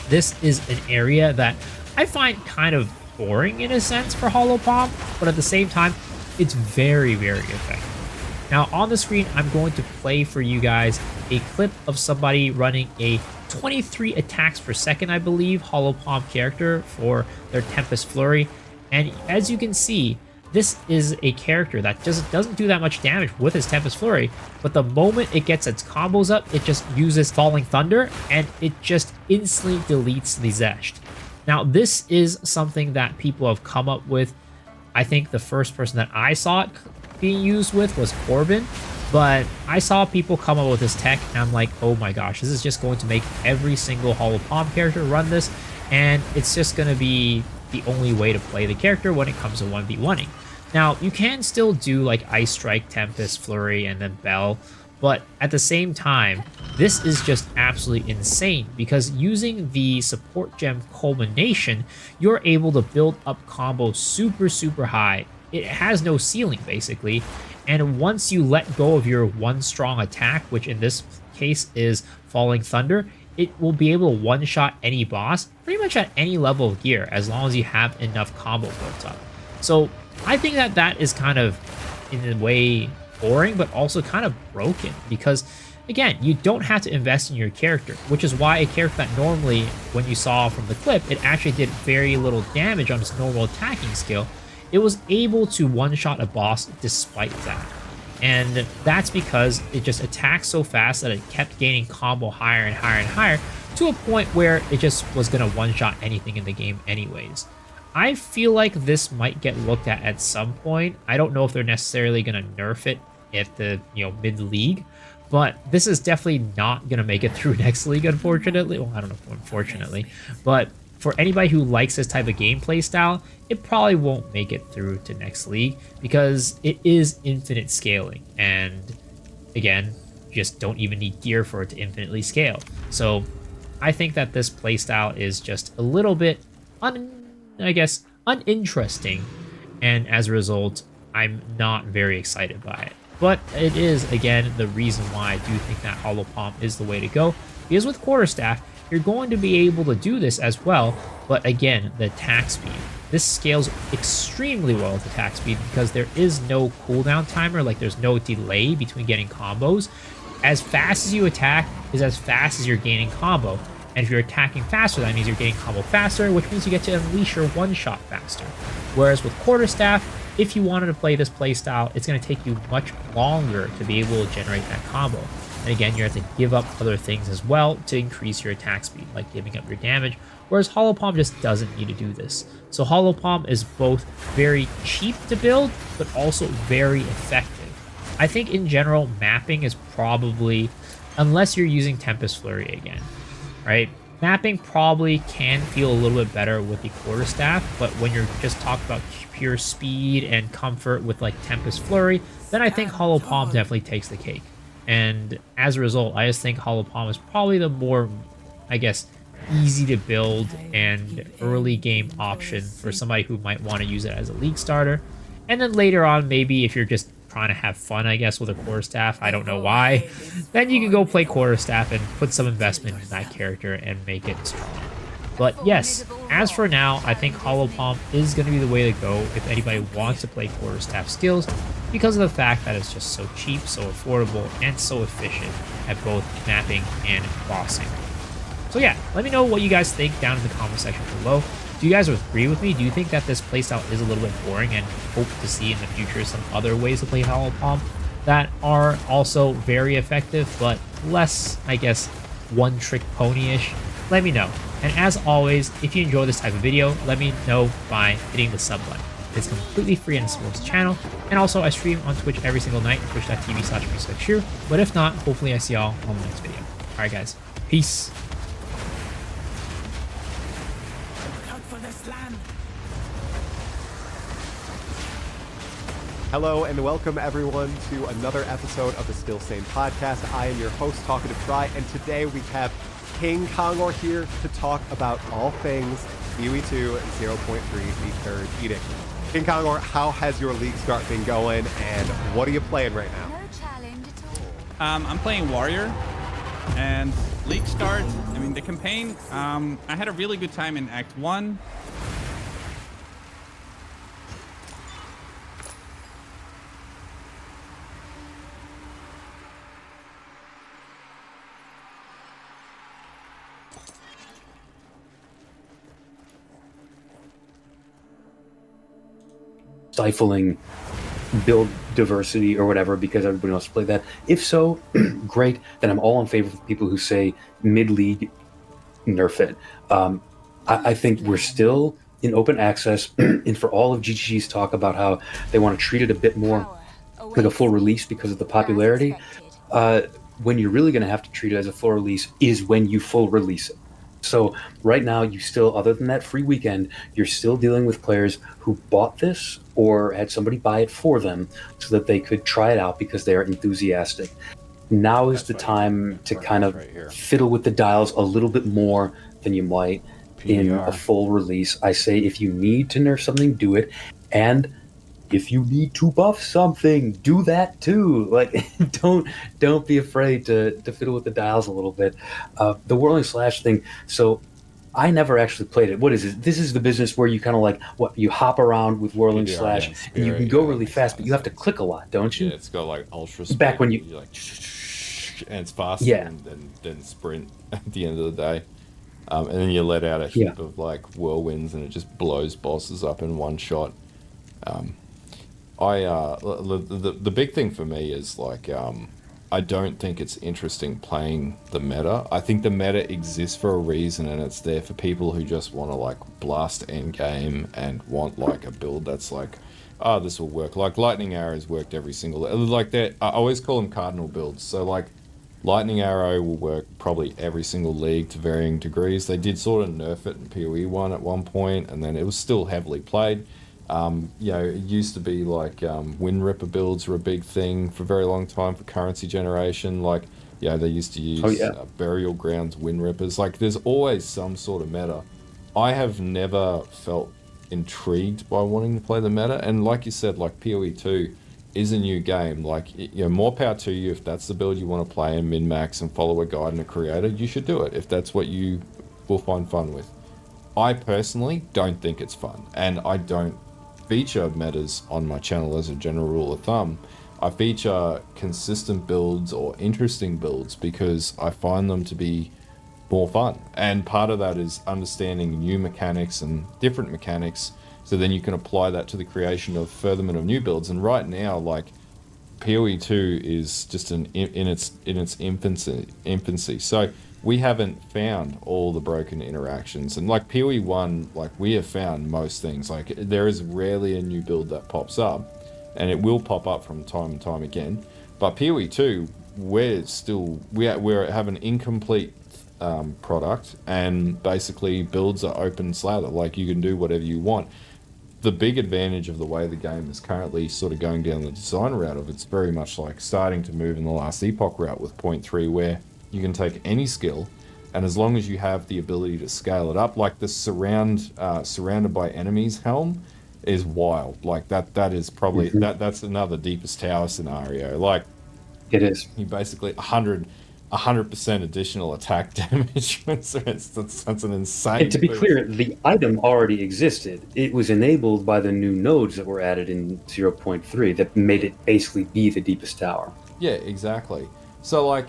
this is an area that I find kind of boring in a sense for Hollow Palm, but at the same time, it's very, very effective. Now, on the screen, I'm going to play for you guys a clip of somebody running a 23 attacks per second, I believe, Hollow Palm character for their Tempest Flurry. And as you can see, this is a character that just doesn't do that much damage with his Tempest Flurry, but the moment it gets its combos up, it just uses Falling Thunder, and it just instantly deletes the Zesht. Now, this is something that people have come up with. I think the first person that I saw it being used with was Corbin, but I saw people come up with this tech, and I'm like, oh my gosh, this is just going to make every single Hollow Palm character run this, and it's just going to be the only way to play the character when it comes to 1v1ing. Now, you can still do like Ice Strike, Tempest, Flurry, and then Bell, but at the same time, this is just absolutely insane because using the support gem Culmination, you're able to build up combos super, super high. It has no ceiling, basically, and once you let go of your one strong attack, which in this case is Falling Thunder, it will be able to one-shot any boss pretty much at any level of gear as long as you have enough combo built up. So I think that that is kind of, in a way, boring, but also kind of broken because, again, you don't have to invest in your character, which is why a character that normally, when you saw from the clip, it actually did very little damage on its normal attacking skill, it was able to one-shot a boss despite that. And that's because it just attacked so fast that it kept gaining combo higher and higher and higher to a point where it just was going to one-shot anything in the game anyways. I feel like this might get looked at some point. I don't know if they're necessarily going to nerf it at the mid-league, but this is definitely not going to make it through next league, unfortunately. Well, I don't know if unfortunately, but for anybody who likes this type of gameplay style, it probably won't make it through to next league because it is infinite scaling. And again, you just don't even need gear for it to infinitely scale. So I think that this playstyle is just a little bit, uninteresting. And as a result, I'm not very excited by it. But it is, again, the reason why I do think that Hollow Palm is the way to go. Because with Quarterstaff, you're going to be able to do this as well, but again, the attack speed. This scales extremely well with attack speed because there is no cooldown timer, like there's no delay between getting combos. As fast as you attack is as fast as you're gaining combo. And if you're attacking faster, that means you're getting combo faster, which means you get to unleash your one-shot faster. Whereas with Quarterstaff, if you wanted to play this playstyle, it's going to take you much longer to be able to generate that combo. And again, you have to give up other things as well to increase your attack speed, like giving up your damage, whereas Hollow Palm just doesn't need to do this. So Hollow Palm is both very cheap to build, but also very effective. I think in general, mapping is probably, unless you're using Tempest Flurry again, right? Mapping probably can feel a little bit better with the Quarterstaff, but when you're just talking about pure speed and comfort with like Tempest Flurry, then I think Hollow Palm definitely takes the cake. And as a result, I just think Hollow Palm is probably the more, easy to build and early game option for somebody who might want to use it as a league starter. And then later on, maybe if you're just trying to have fun, with a Quarterstaff, I don't know why, then you can go play Quarterstaff and put some investment in that character and make it strong. But yes, as for now, I think Hollow Palm is going to be the way to go if anybody wants to play Quarterstaff skills, because of the fact that it's just so cheap, so affordable, and so efficient at both mapping and bossing. So yeah, let me know what you guys think down in the comment section below. Do you guys agree with me? Do you think that this playstyle is a little bit boring and hope to see in the future some other ways to play Hollow Palm that are also very effective, but less, one-trick pony-ish? Let me know. And as always, if you enjoy this type of video, let me know by hitting the sub button. It's completely free and it supports the channel. And also, I stream on Twitch every single night, twitch.tv/MrSpecTrue. But if not, hopefully I see y'all on the next video. Alright guys, peace. Hello and welcome everyone to another episode of the Still Sane podcast. I am your host, Talkative Try, and today we have King Kongor here to talk about all things UE2 and 0.3, the third edict. King Kongor, how has your league start been going, and what are you playing right now? No challenge at all. I'm playing Warrior, and league start, the campaign, I had a really good time in Act 1. Stifling build diversity or whatever because everybody wants to play that. If so, great. Then I'm all in favor of people who say mid-league nerf it. I think we're still in open access, and for all of GGG's talk about how they want to treat it a bit more like a full release because of the popularity, when you're really going to have to treat it as a full release is when you full release it. So right now, you still, other than that free weekend, you're still dealing with players who bought this or had somebody buy it for them so that they could try it out because they are enthusiastic. Now is the time to kind of fiddle with the dials a little bit more than you might in a full release. I say if you need to nerf something, do it. And if you need to buff something, do that too. Don't be afraid to fiddle with the dials a little bit. The Whirling Slash thing, so I never actually played it. What is it? This is the business where you kind of like you hop around with Whirling Slash, and you can go really fast, but you have to click a lot, don't you? Yeah, it's got like ultra speed. Back when you like, and it's faster than sprint at the end of the day. And then you let out a heap of like whirlwinds, and it just blows bosses up in one shot. The big thing for me is like I don't think it's interesting playing the meta. I think the meta exists for a reason, and it's there for people who just want to like blast endgame and want like a build that's like, oh, this will work. Like Lightning Arrow's worked every single like that. I always call them cardinal builds. So like Lightning Arrow will work probably every single league to varying degrees. They did sort of nerf it in PoE 1 at one point, and then it was still heavily played. It used to be like Wind Ripper builds were a big thing for a very long time for currency generation. Like, they used to use Burial Grounds Wind Rippers. Like, there's always some sort of meta. I have never felt intrigued by wanting to play the meta, and like you said, like PoE 2 is a new game. Like, more power to you. If that's the build you want to play and min-max and follow a guide and a creator, you should do it if that's what you will find fun with. I personally don't think it's fun, and I don't feature metas on my channel as a general rule of thumb. I feature consistent builds or interesting builds because I find them to be more fun, and part of that is understanding new mechanics and different mechanics, so then you can apply that to the creation of furtherment of new builds. And right now, like, PoE 2 is just in its infancy. So we haven't found all the broken interactions, and like PoE 1, like we have found most things. Like there is rarely a new build that pops up, and it will pop up from time and time again. But PoE 2, we have an incomplete product, and basically builds are open slather. Like you can do whatever you want. The big advantage of the way the game is currently sort of going down the design route of it's very much like starting to move in the last epoch route with 0.3, where you can take any skill, and as long as you have the ability to scale it up, like the surrounded by enemies helm is wild. Like that is probably that's another Deepest Tower scenario. Like it is. You basically 100% additional attack damage. That's an insane. And to be clear, the item already existed. It was enabled by the new nodes that were added in 0.3 that made it basically be the Deepest Tower. Yeah, exactly. So like,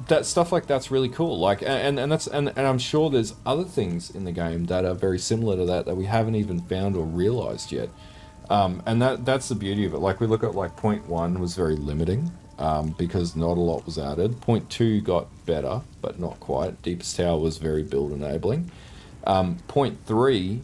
that stuff like that's really cool. Like, and I'm sure there's other things in the game that are very similar to that we haven't even found or realized yet. And that's the beauty of it. Like we look at like 0.1 was very limiting. Because not a lot was added. 0.2 got better, but not quite. Deepest Tower was very build enabling. 0.3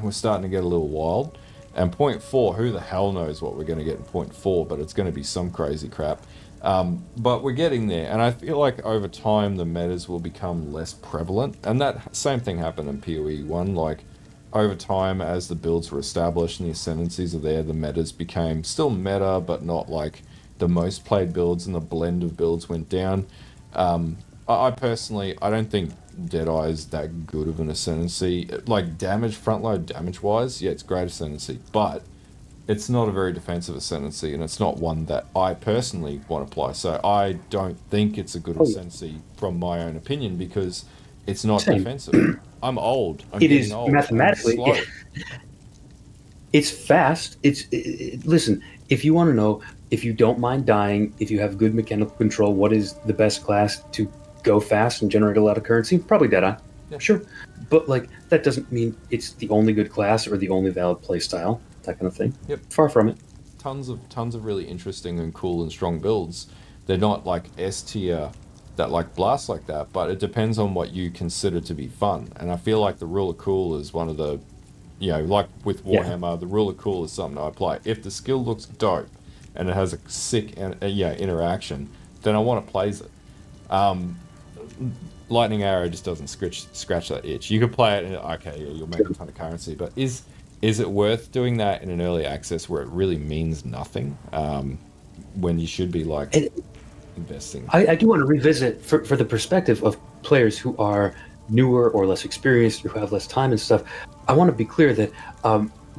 we're starting to get a little wild. And 0.4, who the hell knows what we're going to get in 0.4, but it's going to be some crazy crap. But we're getting there, and I feel like over time the metas will become less prevalent. And that same thing happened in PoE 1. Like, over time, as the builds were established and the ascendancies are there, the metas became still meta, but not like the most played builds, and the blend of builds went down. I personally, I don't think Deadeye is that good of an ascendancy. Like damage, front load damage wise, yeah, it's great ascendancy, but it's not a very defensive ascendancy, and it's not one that I personally want to play. So I don't think it's a good ascendancy from my own opinion, because it's not defensive. I'm old. I'm getting old. Mathematically. It's fast. Listen, if you want to know, if you don't mind dying, if you have good mechanical control, what is the best class to go fast and generate a lot of currency? Probably Deadeye. Yeah. Sure. But like that doesn't mean it's the only good class or the only valid playstyle, that kind of thing. Yep. Far from it. Tons of really interesting and cool and strong builds. They're not like S tier that like blast like that, but it depends on what you consider to be fun. And I feel like the rule of cool is one of the, like with Warhammer, the rule of cool is something I play. If the skill looks dope and it has a sick interaction, then I want to play it. Lightning Arrow just doesn't scratch that itch. You could play it and you'll make a ton of currency, but is it worth doing that in an early access where it really means nothing, when you should be like investing? I do want to revisit for the perspective of players who are newer or less experienced or who have less time and stuff. I want to be clear that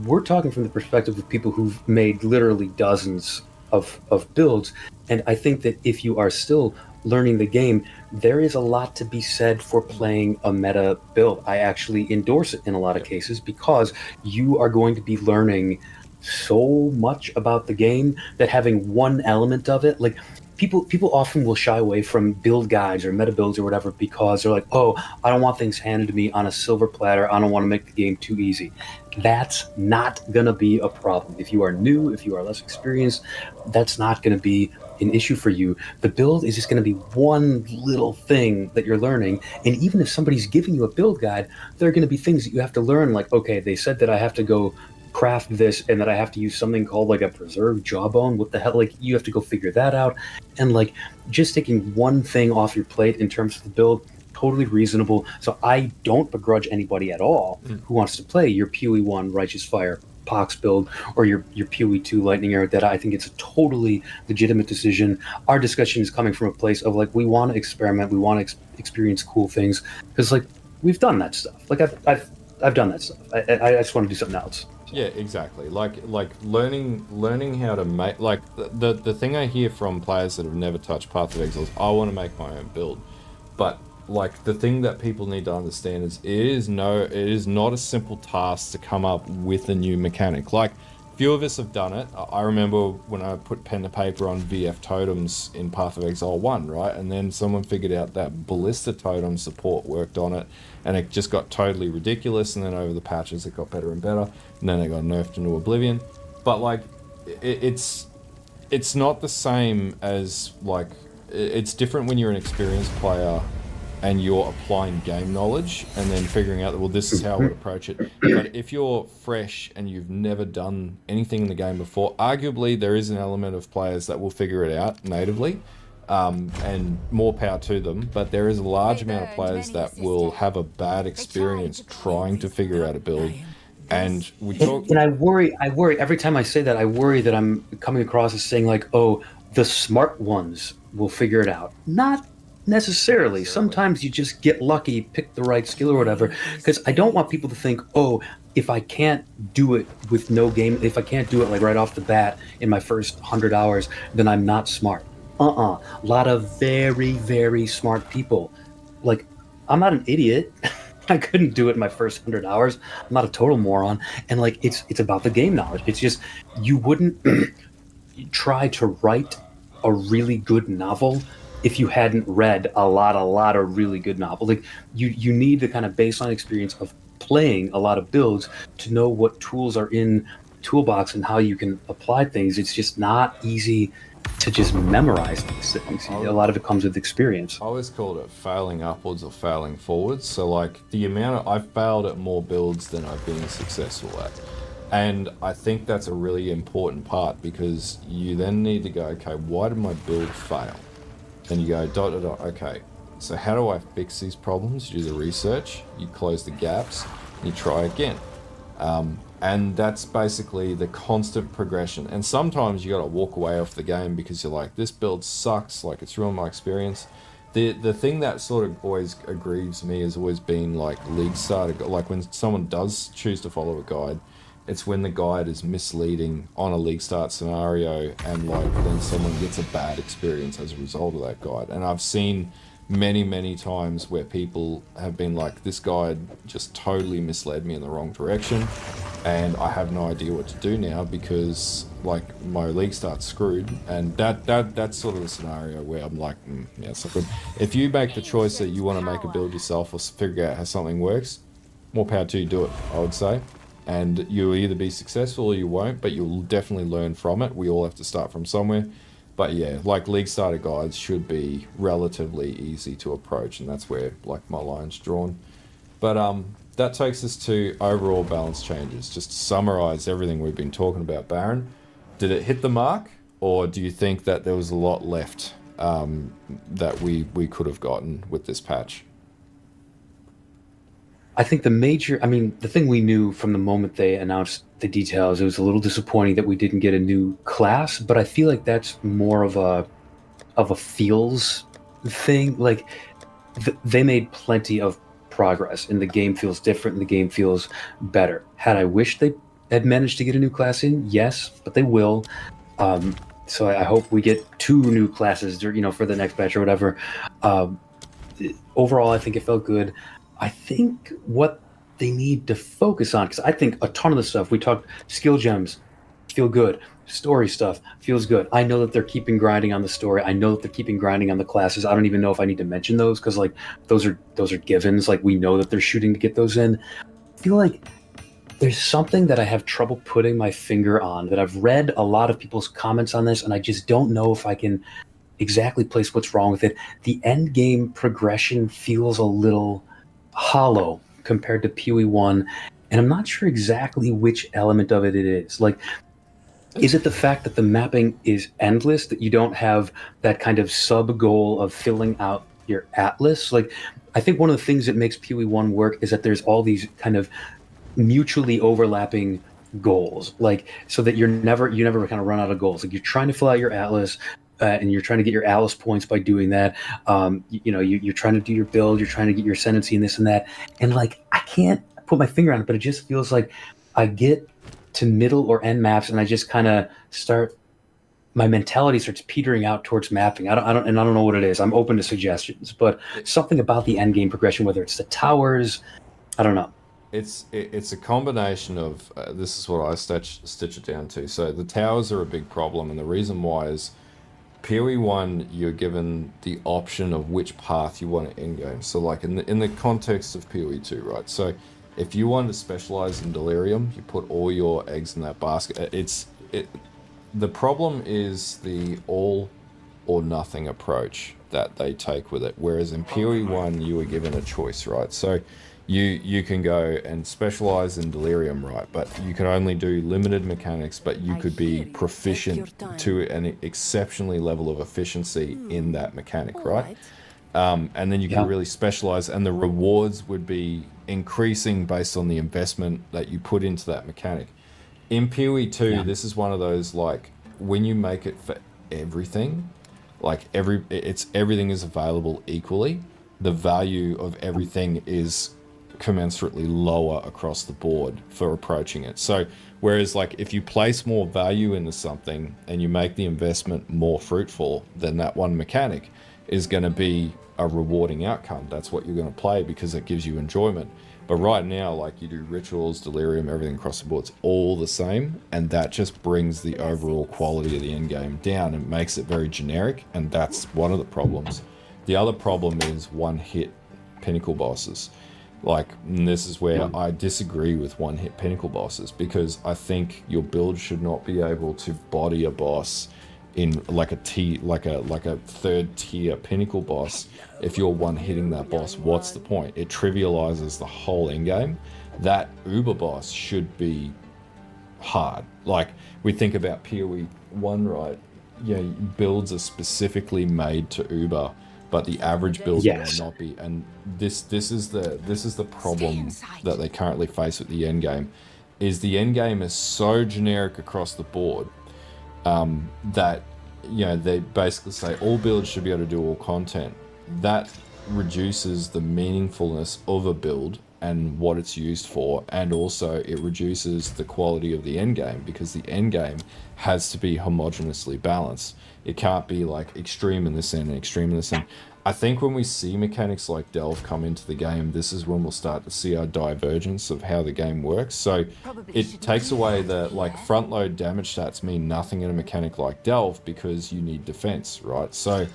we're talking from the perspective of people who've made literally dozens of builds, and I think that if you are still learning the game, there is a lot to be said for playing a meta build. I actually endorse it in a lot of cases because you are going to be learning so much about the game that having one element of it, like people often will shy away from build guides or meta builds or whatever because they're like, oh, I don't want things handed to me on a silver platter. I don't want to make the game too easy. That's not going to be a problem. If you are new, if you are less experienced, that's not going to be an issue for you. The build is just going to be one little thing that you're learning. And even if somebody's giving you a build guide, there are going to be things that you have to learn. Like, okay, they said that I have to go craft this and that I have to use something called like a preserved jawbone. What the hell? Like, you have to go figure that out. And like, just taking one thing off your plate in terms of the build, totally reasonable. So I don't begrudge anybody at all who wants to play your PoE 1 Righteous Fire Pox build or your PoE 2 Lightning Arrow Dead. I think it's a totally legitimate decision. Our discussion is coming from a place of like, we want to experiment, we want to experience cool things, because like, we've done that stuff. Like I've done that stuff. I just want to do something else. Yeah, exactly. Like learning how to make, like the thing I hear from players that have never touched Path of Exile is, I want to make my own build. But like, the thing that people need to understand is it is not a simple task to come up with a new mechanic. Like, few of us have done it. I remember when I put pen to paper on VF totems in Path of Exile 1, right? And then someone figured out that ballista totem support worked on it, and it just got totally ridiculous. And then over the patches, it got better and better, and then it got nerfed into oblivion. But like, it's not the same as like, it's different when you're an experienced player and you're applying game knowledge and then figuring out that, well, this is how I would approach it. But if you're fresh and you've never done anything in the game before, arguably there is an element of players that will figure it out natively, and more power to them. But there is a large amount of players that will have a bad experience trying to figure out a build. And we talk. And I worry every time I say that. I worry that I'm coming across as saying like, oh, the smart ones will figure it out. Not necessarily. Sometimes you just get lucky, pick the right skill or whatever. Because I don't want people to think, oh, if I can't do it with no game, if I can't do it like right off the bat in my first 100 hours, then I'm not smart. A lot of very, very smart people. Like, I'm not an idiot. I couldn't do it in my first 100 hours. I'm not a total moron. And like, it's about the game knowledge. It's just, you wouldn't try to write a really good novel if you hadn't read a lot of really good novels. Like, you need the kind of baseline experience of playing a lot of builds to know what tools are in toolbox and how you can apply things. It's just not easy to just memorize these things. A lot of it comes with experience. I always called it failing upwards or failing forwards. So like, the amount I've failed at more builds than I've been successful at. And I think that's a really important part, because you then need to go, okay, why did my build fail? And you go, ... okay, so how do I fix these problems? You do the research, you close the gaps, and you try again. And that's basically the constant progression. And sometimes you got to walk away off the game because you're like, this build sucks, like, it's ruined my experience. The thing that sort of always aggrieves me has always been like league starter, like when someone does choose to follow a guide, it's when the guide is misleading on a league start scenario, and like then someone gets a bad experience as a result of that guide. And I've seen many times where people have been like, this guide just totally misled me in the wrong direction, and I have no idea what to do now because like my league start's screwed. And that's sort of the scenario where I'm like, yeah, it's not good. If you make the choice that you want to make a build yourself or figure out how something works, more power to you, do it, I would say. And you'll either be successful or you won't, but you'll definitely learn from it. We all have to start from somewhere. But yeah, like, league starter guides should be relatively easy to approach, and that's where like my line's drawn. But that takes us to overall balance changes. Just to summarize everything we've been talking about, Baron, did it hit the mark, or do you think that there was a lot left that we could have gotten with this patch? I think the thing we knew from the moment they announced the details, it was a little disappointing that we didn't get a new class, but I feel like that's more of a feels thing. Like, they made plenty of progress, and the game feels different, and the game feels better. Had I wished they had managed to get a new class in? Yes, but they will. So I hope we get 2 new classes, for the next batch or whatever. Overall, I think it felt good. I think what they need to focus on, because I think a ton of the stuff we talked, skill gems, feel good. Story stuff feels good. I know that they're keeping grinding on the story. I know that they're keeping grinding on the classes. I don't even know if I need to mention those, because like those are givens. Like we know that they're shooting to get those in. I feel like there's something that I have trouble putting my finger on, that I've read a lot of people's comments on this, and I just don't know if I can exactly place what's wrong with it. The end game progression feels a little hollow compared to PoE1, and I'm not sure exactly which element of it is. Like, is it the fact that the mapping is endless, that you don't have that kind of sub goal of filling out your atlas? Like, I think one of the things that makes PoE1 work is that there's all these kind of mutually overlapping goals, like, so that you never kind of run out of goals. Like, you're trying to fill out your atlas, and you're trying to get your Alice points by doing that. You're trying to do your build, you're trying to get your ascendancy and this and that. And like, I can't put my finger on it, but it just feels like I get to middle or end maps and I just kind of my mentality starts petering out towards mapping. I don't know what it is. I'm open to suggestions, but something about the end game progression, whether it's the towers, I don't know. It's a combination of, this is what I stitch it down to. So the towers are a big problem, and the reason why is PoE1, you're given the option of which path you want to endgame. So like in the context of PoE2, right? So if you want to specialize in Delirium, you put all your eggs in that basket. The problem is the all or nothing approach that they take with it. Whereas in PoE1, you were given a choice, right? So you can go and specialize in Delirium, right? But you can only do limited mechanics, but you could be proficient to an exceptionally level of efficiency in that mechanic, right? And then you can really specialize, and the rewards would be increasing based on the investment that you put into that mechanic. In PoE2, this is one of those, like, when you make it for everything, like everything is available equally, the value of everything is commensurately lower across the board for approaching it. So whereas like if you place more value into something and you make the investment more fruitful, then that one mechanic is going to be a rewarding outcome. That's what you're going to play because it gives you enjoyment. But right now, like, you do rituals, Delirium, everything across the board, it's all the same, and that just brings the overall quality of the end game down and makes it very generic, and that's one of the problems. The other problem is one-hit pinnacle bosses. Like, and this is where I disagree with one-hit pinnacle bosses, because I think your build should not be able to body a boss in like a third tier pinnacle boss. If you're one-hitting that boss, what's the point? It trivializes the whole endgame. That Uber boss should be hard. Like, we think about PoE 1, right? Yeah, builds are specifically made to Uber, but the average build may not be. And this is the problem that they currently face with the endgame. Is the endgame is so generic across the board that, you know, they basically say all builds should be able to do all content. That reduces the meaningfulness of a build and what it's used for, and also it reduces the quality of the endgame, because the endgame has to be homogeneously balanced. It can't be like extreme in this end and extreme in this end. I think when we see mechanics like Delve come into the game, this is when we'll start to see our divergence of how the game works. So it takes away the, like, front load damage stats mean nothing in a mechanic like Delve because you need defense, right? So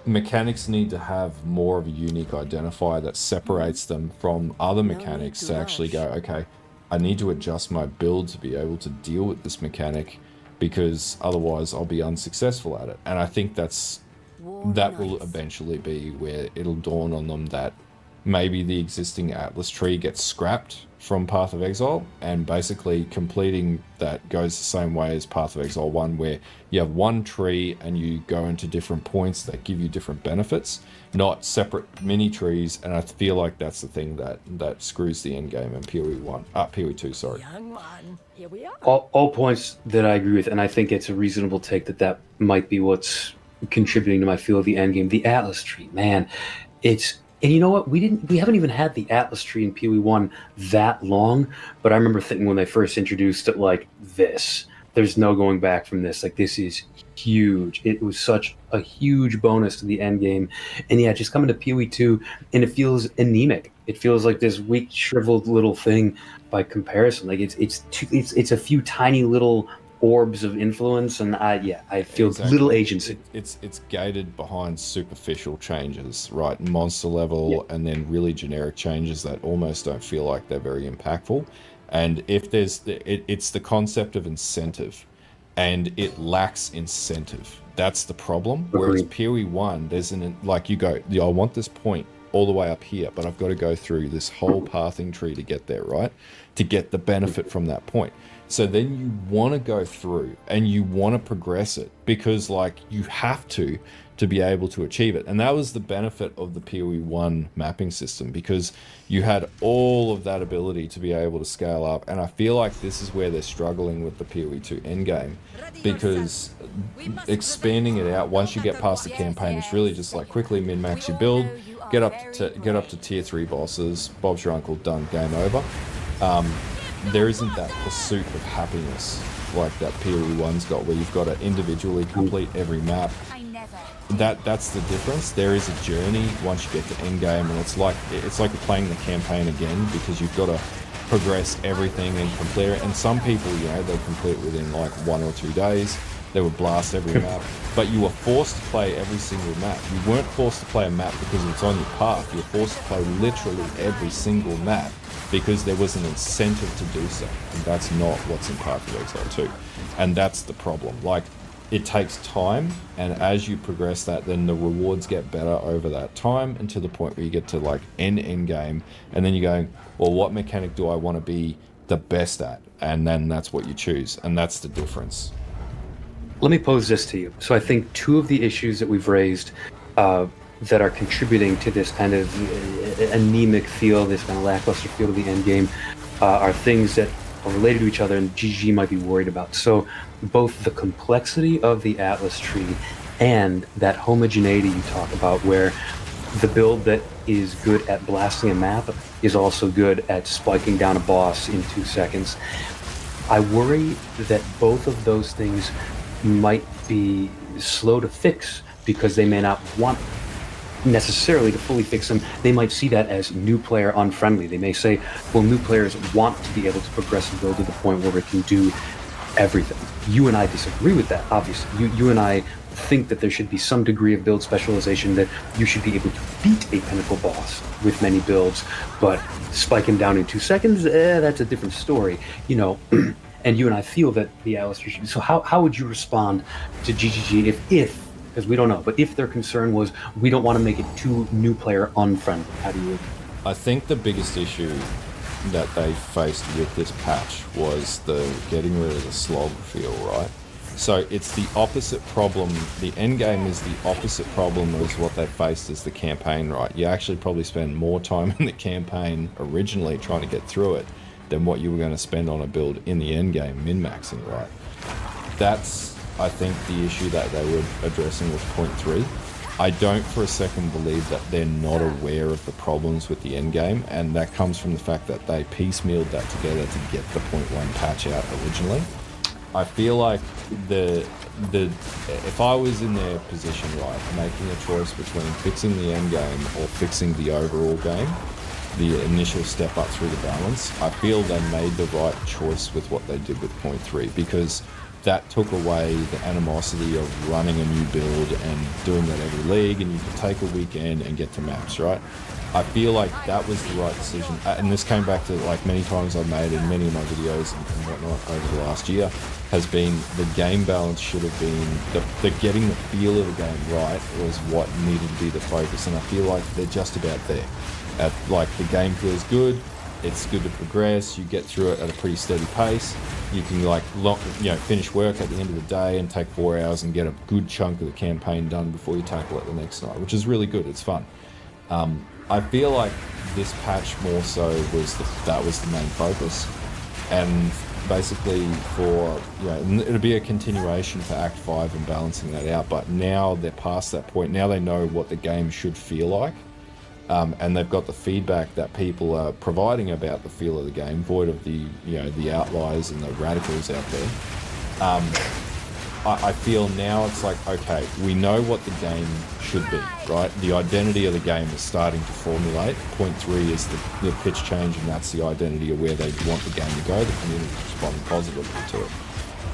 mechanics need to have more of a unique identifier that separates them from other mechanics to actually go, okay, I need to adjust my build to be able to deal with this mechanic, because otherwise I'll be unsuccessful at it. And I think that will eventually be where it'll dawn on them that maybe the existing Atlas tree gets scrapped from Path of Exile, and basically completing that goes the same way as Path of Exile 1, where you have one tree and you go into different points that give you different benefits, not separate mini trees. And I feel like that's the thing that screws the end game in PoE2, sorry. Young one, here we are. All points that I agree with, and I think it's a reasonable take that might be what's contributing to my feel of the end game. The Atlas tree, man, and you know what? We haven't even had the Atlas tree in PoE1 that long, but I remember thinking when they first introduced it, like, there's no going back from this. Like, this is huge. It was such a huge bonus to the end game. And yeah, just coming to PoE 2, and it feels anemic. It feels like this weak, shriveled little thing by comparison. Like it's a few tiny little orbs of influence, and I feel little agency. It's gated behind superficial changes, right? Monster level, and then really generic changes that almost don't feel like they're very impactful. And if it's the concept of incentive, and it lacks incentive. That's the problem. Whereas PoE 1, there's you go, I want this point all the way up here, but I've got to go through this whole pathing tree to get there, right? To get the benefit from that point. So then you want to go through and you want to progress it because you have to be able to achieve it. And that was the benefit of the PoE 1 mapping system, because you had all of that ability to be able to scale up. And I feel like this is where they're struggling with the PoE 2 endgame, because expanding it out, once you get past the campaign, it's really just quickly min-max your build, get up to tier 3 bosses, Bob's your uncle, done, game over. There isn't that pursuit of happiness like that PoE 1's got, where you've got to individually complete every map. That's the difference. There is a journey once you get to end game, and it's like you're playing the campaign again, because you've got to progress everything and complete it. And some people, they complete it within 1 or 2 days. They would blast every map, but you were forced to play every single map. You weren't forced to play a map because it's on your path. You were forced to play literally every single map because there was an incentive to do so, and that's not what's in Path of Exile 2. And that's the problem. It takes time, and as you progress that, then the rewards get better over that time, and to the point where you get to end game, and then you're going, well, what mechanic do I want to be the best at? And then that's what you choose, and that's the difference. Let me pose this to you. So I think two of the issues that we've raised that are contributing to this kind of anemic feel, this kind of lackluster feel to the end game, are things that are related to each other and GG might be worried about. So both the complexity of the Atlas tree and that homogeneity you talk about, where the build that is good at blasting a map is also good at spiking down a boss in 2 seconds. I worry that both of those things might be slow to fix because they may not want necessarily to fully fix them. They might see that as new player unfriendly. They may say, well, new players want to be able to progress and build to the point where it can do everything. You and I disagree with that, obviously. You and I think that there should be some degree of build specialization, that you should be able to beat a pinnacle boss with many builds, but spike him down in 2 seconds, that's a different story, And you and I feel that the Atlas tree should. So how would you respond to GGG if because we don't know, but if their concern was, we don't want to make it too new player unfriendly? How do you? I think the biggest issue that they faced with this patch was the getting rid of the slog feel, right? So it's the opposite problem. The end game is the opposite problem as what they faced as the campaign, right? You actually probably spend more time in the campaign originally trying to get through it than what you were going to spend on a build in the end game, min-maxing, right? That's, I think, the issue that they were addressing with point 3. I don't for a second believe that they're not aware of the problems with the end game, and that comes from the fact that they piecemealed that together to get the point 1 patch out originally. I feel like if I was in their position, right, making a choice between fixing the end game or fixing the overall game, the initial step up through the balance, I feel they made the right choice with what they did with point 3, because that took away the animosity of running a new build and doing that every league, and you could take a weekend and get to maps, right? I feel like that was the right decision, and this came back to like many times I've made in many of my videos and whatnot over the last year, has been the game balance should have been, the getting the feel of the game right was what needed to be the focus, and I feel like they're just about there. Like the game feels good, it's good to progress, you get through it at a pretty steady pace, you can finish work at the end of the day and take 4 hours and get a good chunk of the campaign done before you tackle it the next night, which is really good, it's fun. I feel like this patch more so that was the main focus, and basically it'll be a continuation for Act 5 and balancing that out, but now they're past that point. Now they know what the game should feel like, and they've got the feedback that people are providing about the feel of the game, void of the outliers and the radicals out there. I feel now it's like, okay, we know what the game should be, right? The identity of the game is starting to formulate. Point 3 is the pitch change, and that's the identity of where they want the game to go. The community is responding positively to it.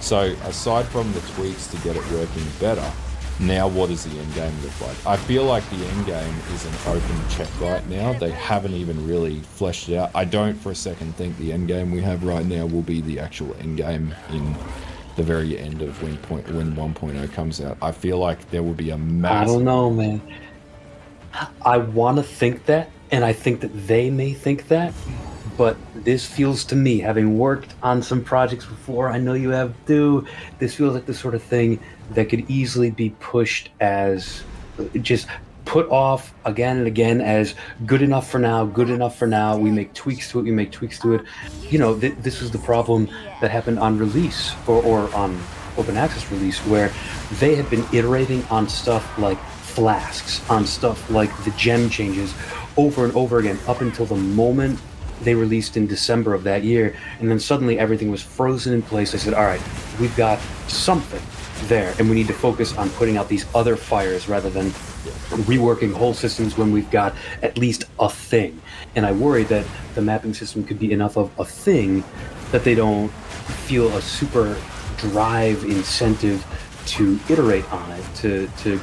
So aside from the tweaks to get it working better, now what does the end game look like? I feel like the end game is an open check right now. They haven't even really fleshed it out. I don't for a second think the end game we have right now will be the actual end game in the very end of when 1.0 comes out. I feel like there will be a massive... I don't know, man. I want to think that, and I think that they may think that, but this feels to me, having worked on some projects before, I know you have too, this feels like the sort of thing that could easily be pushed as just put off again and again as good enough for now, we make tweaks to it, You know, this is the problem that happened on release or on open access release, where they had been iterating on stuff like flasks, on stuff like the gem changes over and over again up until the moment they released in December of that year, and then suddenly everything was frozen in place. They said, all right, we've got something there, and we need to focus on putting out these other fires rather than reworking whole systems when we've got at least a thing. And I worry that the mapping system could be enough of a thing that they don't feel a super drive incentive to iterate on it, to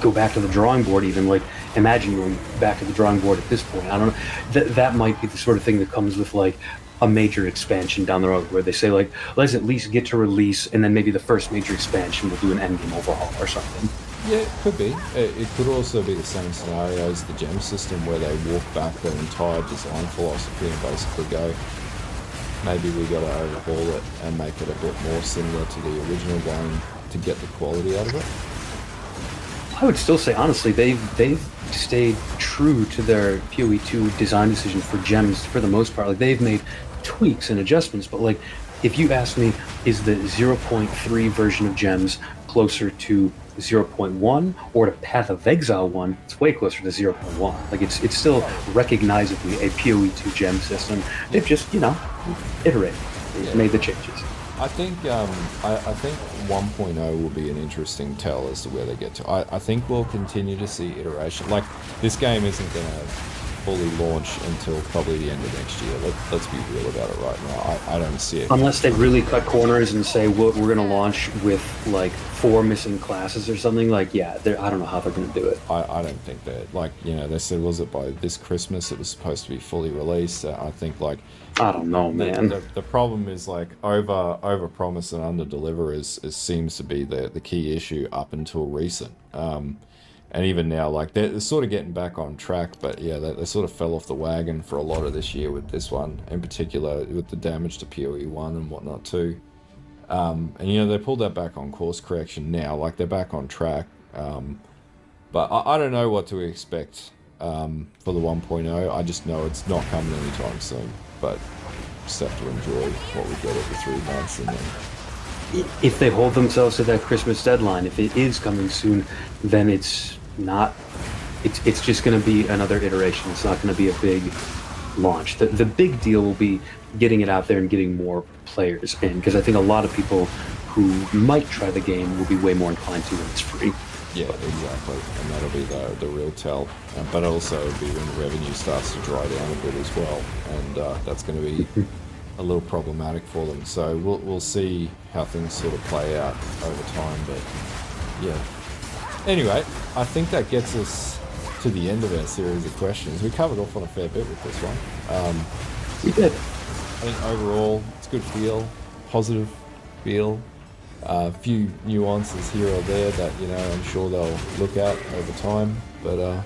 go back to the drawing board even. Like, imagine going back to the drawing board at this point. I don't know. That might be the sort of thing that comes with like a major expansion down the road, where they say like, let's at least get to release, and then maybe the first major expansion will do an endgame overhaul or something. Yeah, it could be. It could also be the same scenario as the gem system, where they walk back their entire design philosophy and basically go, maybe we got to overhaul it and make it a bit more similar to the original game to get the quality out of it. I would still say, honestly, they've stayed true to their PoE 2 design decisions for gems for the most part. Like, they've made tweaks and adjustments, but like, if you ask me, is the 0.3 version of gems closer to 0.1 or to Path of Exile 1, it's way closer to 0.1. Like, it's still recognizably a PoE 2 gem system. They've just, you know, iterated. They've made the changes. I think I think 1.0 will be an interesting tell as to where they get to. I think we'll continue to see iteration. Like, this game isn't going to fully launch until probably the end of next year. Let's be real about it right now. I don't see it. Unless they really cut corners and say, well, we're going to launch with like 4 missing classes or something. Like, yeah, I don't know how they're going to do it. I don't think that, like, you know, they said, was it by this Christmas it was supposed to be fully released? I think, like, I don't know, man. The problem is, like, over promise and under deliver is seems to be the key issue up until recent. And even now, like, they're sort of getting back on track, but yeah, they sort of fell off the wagon for a lot of this year with this one, in particular with the damage to PoE 1 and whatnot too. And, you know, they pulled that back on course correction now, like, they're back on track. But I don't know what to expect for the 1.0. I just know it's not coming anytime soon, but just have to enjoy what we get every 3 months. And then, if they hold themselves to that Christmas deadline, if it is coming soon, then it's just going to be another iteration. It's not going to be a big launch. The big deal will be getting it out there and getting more players in, because I think a lot of people who might try the game will be way more inclined to when it's free. Yeah, exactly, and that'll be the real tell. But also it'll be when the revenue starts to dry down a bit as well, and that's going to be a little problematic for them. So we'll see how things sort of play out over time. But yeah. Anyway, I think that gets us to the end of our series of questions. We covered off on a fair bit with this one. We did. I think overall it's a good feel, positive feel. A few nuances here or there that, you know, I'm sure they'll look at over time. But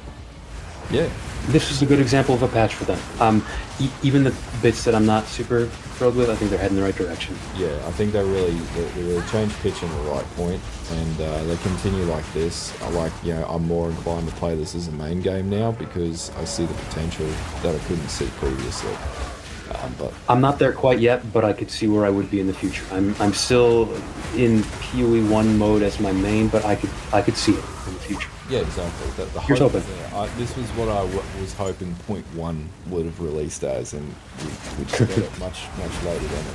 yeah. This is a good example of a patch for them. Even the bits that I'm not super thrilled with, I think they're heading in the right direction. Yeah, I think they really changed pitch in the right point, and they continue like this. I'm more inclined to play this as a main game now because I see the potential that I couldn't see previously. But I'm not there quite yet, but I could see where I would be in the future. I'm still in PoE 1 mode as my main, but I could see it in the future. Yeah, exactly. The Here's hope hoping. is there. This was what I was hoping 0.1 would have released as, and we just got it much later than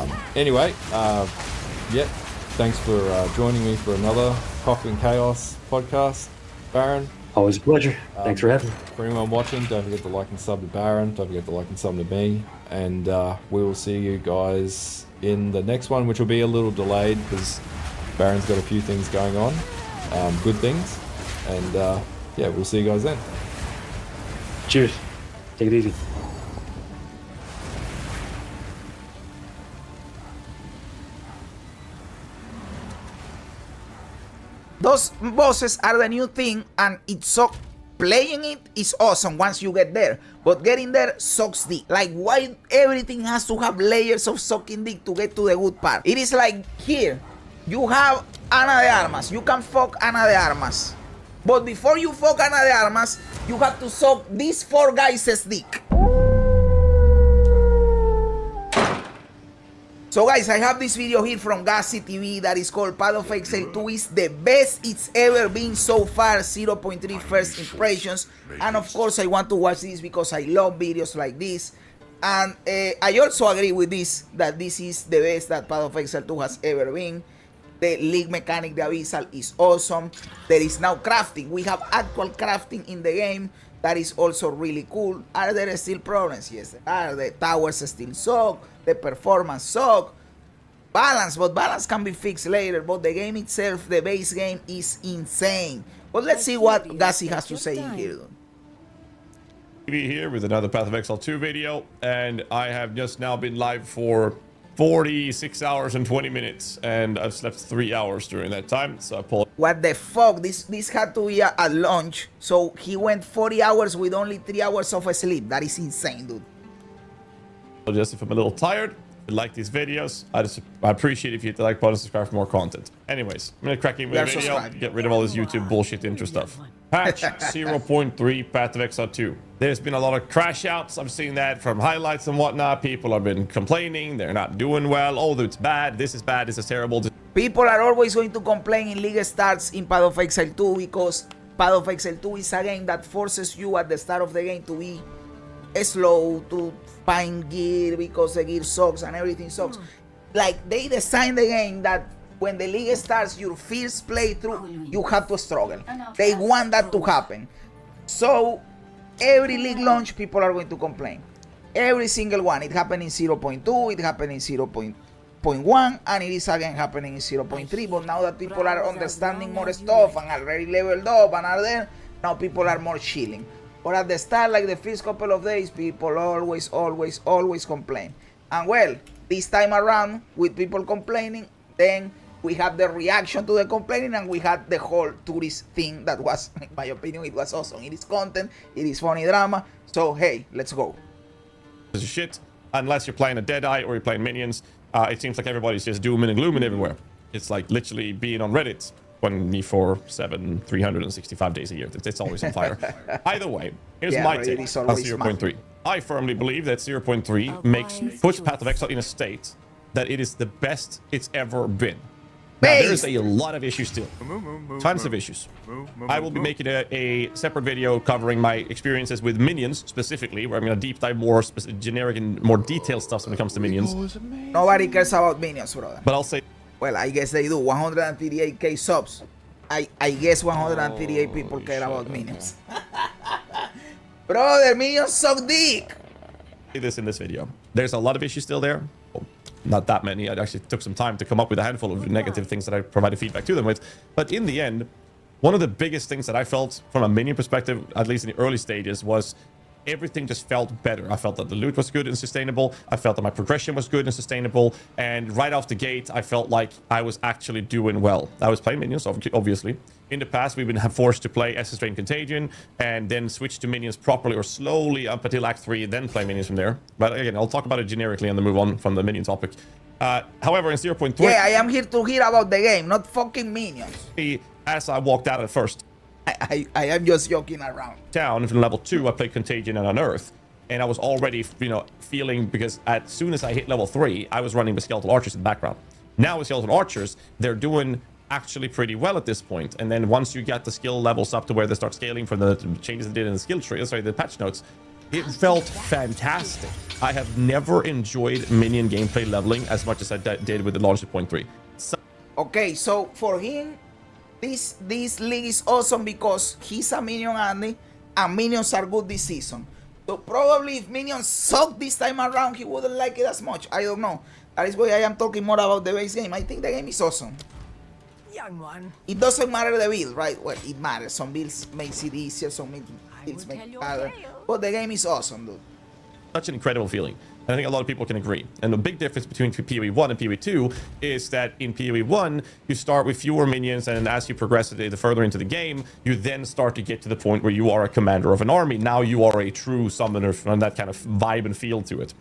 it. Anyway, yeah. thanks for joining me for another Coffee and Chaos podcast. Baron. Always a pleasure. Thanks for having me. For anyone watching, don't forget to like and sub to Baron. Don't forget to like and sub to me. And we will see you guys in the next one, which will be a little delayed because Baron's got a few things going on. Good things. And yeah, we'll see you guys then. Cheers. Take it easy. Those bosses are the new thing, and it's so playing it is awesome once you get there, but getting there sucks dick. Like, why everything has to have layers of sucking dick to get to the good part? It is like here, you have Ana de Armas, you can fuck Ana de Armas, but before you fuck Ana de Armas, you have to suck these 4 guys' dick. So guys, I have this video here from Gassy TV that is called Path of Exile 2 is the best it's ever been so far, 0.3 first impressions. And of course I want to watch this because I love videos like this. And I also agree with this, that this is the best that Path of Exile 2 has ever been. The league mechanic, the Abyssal, is awesome. There is now crafting. We have actual crafting in the game. That is also really cool. Are there still problems? Yes, there are. The towers still suck. The performance suck. Balance, but balance can be fixed later. But the game itself, the base game, is insane. But let's see what Gassy has to say in here. TV here with another Path of Exile 2 video, and I have just now been live for 46 hours and 20 minutes, and I've slept 3 hours during that time, so I pulled. What the fuck? This had to be at lunch, so he went 40 hours with only 3 hours of sleep. That is insane, dude. Just if I'm a little tired, if you like these videos, I appreciate if you hit the like button, subscribe for more content. Anyways, I'm gonna crack in with the video, get rid of all this YouTube bullshit intro stuff. Patch 0.3 Path of Exile 2. There's been a lot of crash outs. I've seen that from highlights and whatnot. People have been complaining. They're not doing well. Oh, it's bad. This is bad. This is terrible. People are always going to complain in League starts in Path of Exile 2 because Path of Exile 2 is a game that forces you at the start of the game to be slow, to find gear because the gear sucks and everything sucks. Like, they designed the game that when the league starts, your first playthrough, you have to struggle. They want that to happen. So every league launch, people are going to complain. Every single one. It happened in 0.2, it happened in 0.1, and it is again happening in 0.3. But now that people are understanding more stuff and already leveled up and are there, now people are more chilling. But at the start, like the first couple of days, people always complain. And well, this time around, with people complaining, then we have the reaction to the complaining, and we had the whole tourist thing that was, in my opinion, it was awesome. It is content, it is funny drama, so hey, let's go. This is shit. Unless you're playing a Deadeye or you're playing Minions, it seems like everybody's just dooming and glooming everywhere. It's like literally being on Reddit 24/7, 365 days a year. It's always on fire. Either way, here's my take on 0.3. I firmly believe that 0.3 puts Path of Exile in a state that it is the best it's ever been. Now, there's a lot of issues still. Tons of issues. I will be making a separate video covering my experiences with Minions, specifically, where I'm going to deep dive more generic and more detailed stuff when it comes to Minions. Nobody cares about Minions, brother. But I'll say... Well, I guess they do. 138k subs. I guess 138 people care about Minions. Brother, Minions suck dick. This in this video. There's a lot of issues still there. Well, not that many. I actually took some time to come up with a handful of negative things that I provided feedback to them with. But in the end, one of the biggest things that I felt from a Minion perspective, at least in the early stages, was everything just felt better. I felt that the loot was good and sustainable. I felt that my progression was good and sustainable. And right off the gate, I felt like I was actually doing well. I was playing Minions, obviously. In the past, we've been forced to play SS Strain Contagion and then switch to Minions properly or slowly up until Act 3, then play Minions from there. But again, I'll talk about it generically and then move on from the Minion topic. However, in 0.3... Yeah, I am here to hear about the game, not fucking Minions. As I walked out at first, I am just joking around. Down from level 2, I played Contagion and Unearth, and I was already, feeling, because as soon as I hit level 3, I was running with Skeletal Archers in the background. Now with Skeletal Archers, they're doing actually pretty well at this point, and then once you get the skill levels up to where they start scaling from the changes they did in the skill tree, the patch notes, it felt fantastic. I have never enjoyed Minion gameplay leveling as much as I did with the launch at 0.3. So Okay, so for him, this league is awesome because he's a minion Andy, and minions are good this season. So probably if minions suck this time around, he wouldn't like it as much. I don't know. That is why I am talking more about the base game. I think the game is awesome. Young one. It doesn't matter the build, right? Well, it matters. Some builds makes it easier, some builds make it harder. But the game is awesome, dude. Such an incredible feeling. I think a lot of people can agree. And the big difference between PoE 1 and PoE 2 is that in PoE 1, you start with fewer minions, and as you progress the further into the game, you then start to get to the point where you are a commander of an army. Now you are a true summoner, and that kind of vibe and feel to it.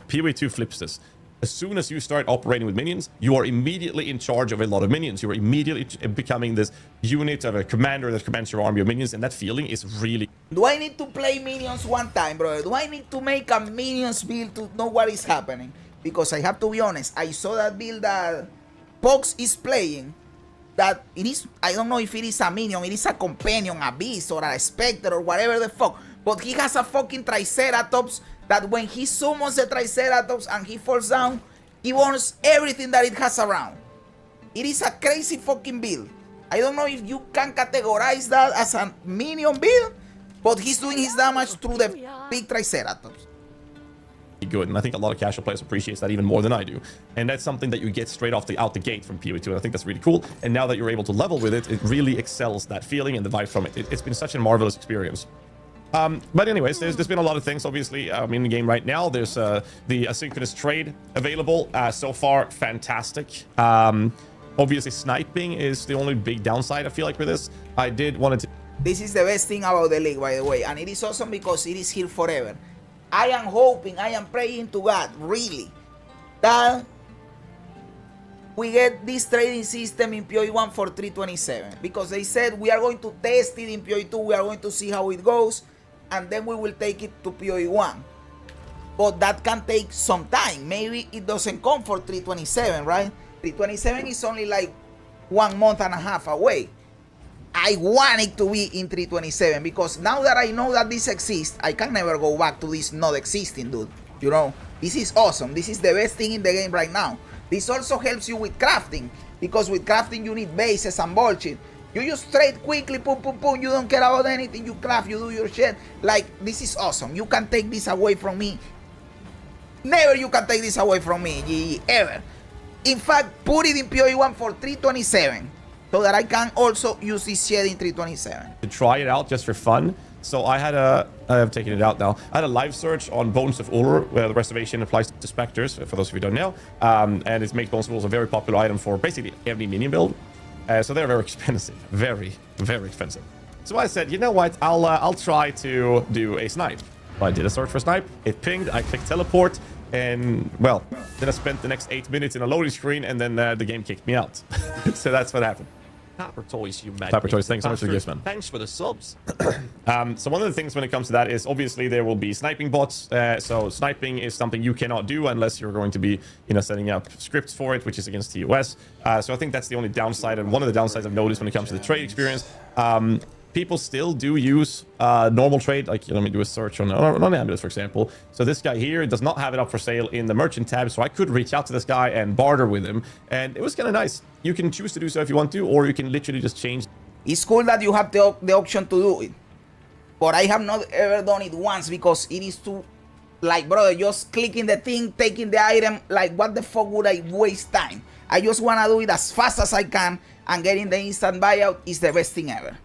PoE 2 flips this. As soon as you start operating with minions, you are immediately in charge of a lot of minions. You are immediately becoming this unit of a commander that commands your army of minions, and that feeling is really... Do I need to play minions one time, brother? Do I need to make a minions build to know what is happening? Because I have to be honest, I saw that build that Pox is playing, that it is, I don't know if it is a minion, it is a companion, a beast, or a specter, or whatever the fuck. But he has a fucking Triceratops that when he summons the Triceratops and he falls down, he wants everything that it has around. It is a crazy fucking build. I don't know if you can categorize that as a minion build, but he's doing his damage through the big Triceratops. Good, and I think a lot of casual players appreciates that even more than I do, and that's something that you get straight out the gate from PoE 2, and I think that's really cool. And now that you're able to level with it, it really excels that feeling and the vibe from it. It's been such a marvelous experience. But anyways, there's been a lot of things, obviously, in the game right now. There's the asynchronous trade available. So far, fantastic. Obviously, sniping is the only big downside, I feel like, with this. I did want to... This is the best thing about the league, by the way, and it is awesome because it is here forever. I am hoping, I am praying to God, really, that we get this trading system in PoE 1 for 327. Because they said we are going to test it in PoE 2, we are going to see how it goes, and then we will take it to PoE 1. But that can take some time. Maybe it doesn't come for 327, right? 327 is only like 1 month and a half away. I want it to be in 327 because now that I know that this exists, I can never go back to this not existing, dude. You know, this is awesome. This is the best thing in the game right now. This also helps you with crafting because with crafting you need bases and bullshit. You just trade quickly, boom, boom, boom. You don't care about anything. You craft, you do your shit. Like, this is awesome. You can take this away from me. Never you can take this away from me, GG, ever. In fact, put it in PoE 1 for 327. So that I can also use this shit in 327. To try it out just for fun. So I have taken it out now. I had a live search on Bones of Ulur, where the reservation applies to specters, for those of you who don't know. And it makes Bones of Ulur a very popular item for basically every minion build. So they're very expensive. Very, very expensive. So I said, you know what? I'll try to do a snipe. So I did a search for snipe. It pinged. I clicked teleport. And, well, then I spent the next 8 minutes in a loading screen, and then the game kicked me out. So that's what happened. Tapper Toys, you mad. Tapper Toys, thanks so much for the gifts, man. Thanks for the subs. So one of the things when it comes to that is obviously there will be sniping bots. So sniping is something you cannot do unless you're going to be, setting up scripts for it, which is against TOS. So I think that's the only downside, and one of the downsides I've noticed when it comes to the trade experience. People still do use normal trade. Like, let me do a search on Amulet, for example. So this guy here does not have it up for sale in the merchant tab, so I could reach out to this guy and barter with him, and it was kind of nice. You can choose to do so if you want to, or you can literally just change. It's cool that you have the option to do it, but I have not ever done it once because it is too, like, brother, just clicking the thing, taking the item, like, what the fuck would I waste time? I just want to do it as fast as I can, and getting the instant buyout is the best thing ever.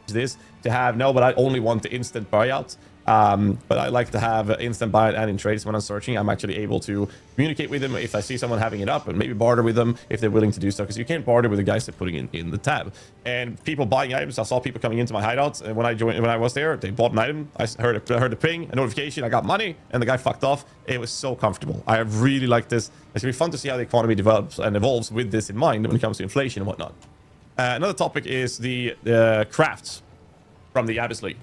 This to have but I only want the instant buyout. But I like to have instant buyout and in trades when I'm searching. I'm actually able to communicate with them if I see someone having it up, and maybe barter with them if they're willing to do so, because you can't barter with the guys that are putting in the tab. And people buying items, I saw people coming into my hideouts, and when I was there, they bought an item. I heard a ping, a notification, I got money, and the guy fucked off. It was so comfortable. I really like this. It's gonna be fun to see how the economy develops and evolves with this in mind when it comes to inflation and whatnot. Another topic is the crafts from the Abyss League.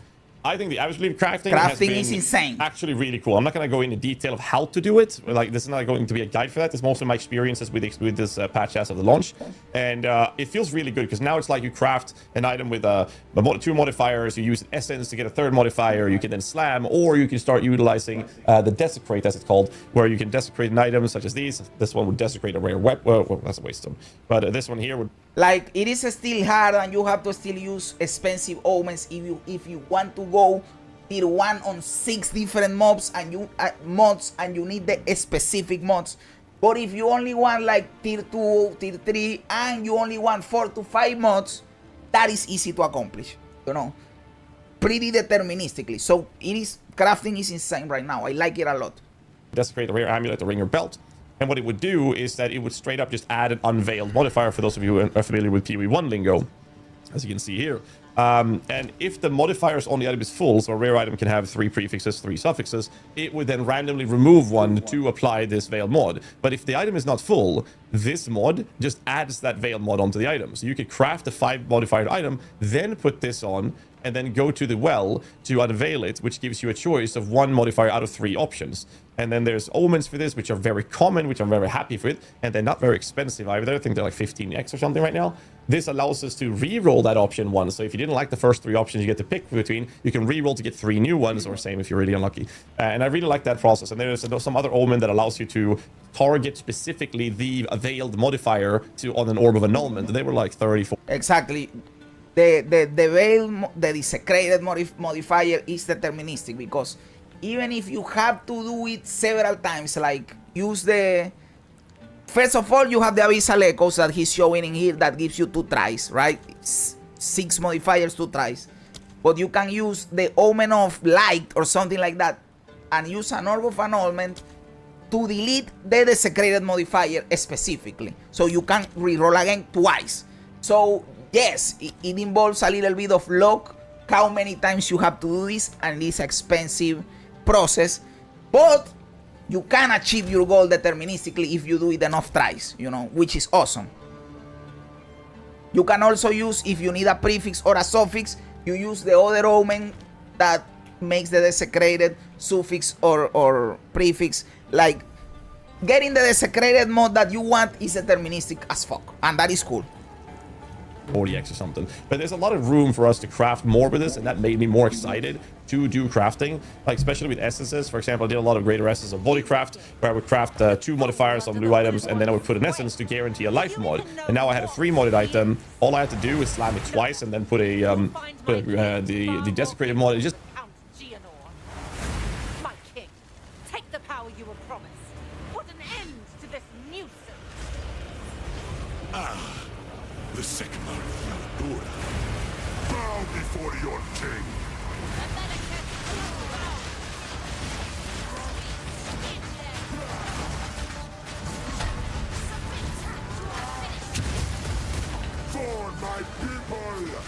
I think the average leaf crafting has been is insane. Actually really cool. I'm not going to go into detail of how to do it. Like, this is not going to be a guide for that. It's mostly my experiences with this patch as of the launch. And it feels really good because now it's like you craft an item with 2 modifiers. You use essence to get a 3rd modifier. You can then slam, or you can start utilizing the desecrate, as it's called, where you can desecrate an item such as these. This one would desecrate a rare weapon. Well, that's a waste of them. But this one here would... Like, it is still hard, and you have to still use expensive omens if you want to go tier 1 on 6 different mobs and you need the specific mods. But if you only want like tier 2, tier 3, and you only want 4 to 5 mods, that is easy to accomplish, you know, pretty deterministically. So crafting is insane right now. I like it a lot. Desecrate the rare amulet, the ringer belt. And what it would do is that it would straight up just add an unveiled modifier, for those of you who are familiar with PoE1 lingo, as you can see here. And if the modifiers on the item is full, so a rare item can have 3 prefixes, 3 suffixes, it would then randomly remove one to apply this veiled mod. But if the item is not full, this mod just adds that veiled mod onto the item. So you could craft a 5 modified item, then put this on, and then go to the well to unveil it, which gives you a choice of 1 modifier out of 3 options. And then there's omens for this, which are very common, which I'm very happy for it, and they're not very expensive either. I think they're like 15x or something right now. This allows us to re-roll that option once. So if you didn't like the first 3 options you get to pick between, you can re-roll to get 3 new ones, or same if you're really unlucky. And I really like that process. And there's some other omen that allows you to target specifically the veiled modifier on an orb of annulment. They were like 34. Exactly. The veil, the desecrated modifier is deterministic, because even if you have to do it several times, like use the... First of all, you have the Abyssal Echoes that he's showing in here that gives you 2 tries, right? 6 modifiers, 2 tries. But you can use the Omen of Light or something like that and use an Orb of Annulment to delete the desecrated modifier specifically. So you can reroll again twice. So yes, it involves a little bit of luck, how many times you have to do this, and this expensive process. But you can achieve your goal deterministically if you do it enough tries, you know, which is awesome. You can also use, if you need a prefix or a suffix, you use the other omen that makes the desecrated suffix or prefix. Like, getting the desecrated mod that you want is deterministic as fuck, and that is cool. 40x or something. But there's a lot of room for us to craft more with this, and that made me more excited to do crafting, like especially with essences. For example, I did a lot of greater essence of bodycraft, where I would craft 2 modifiers on blue items, and then I would put an essence to guarantee a life mod. And now I had a 3-modded item. All I had to do is slam it twice and then put the desecrated mod. It just... My king, take the power you were promised. Put an end to this nuisance. The Sigmar of Yaldura. Bow before your king. For my people!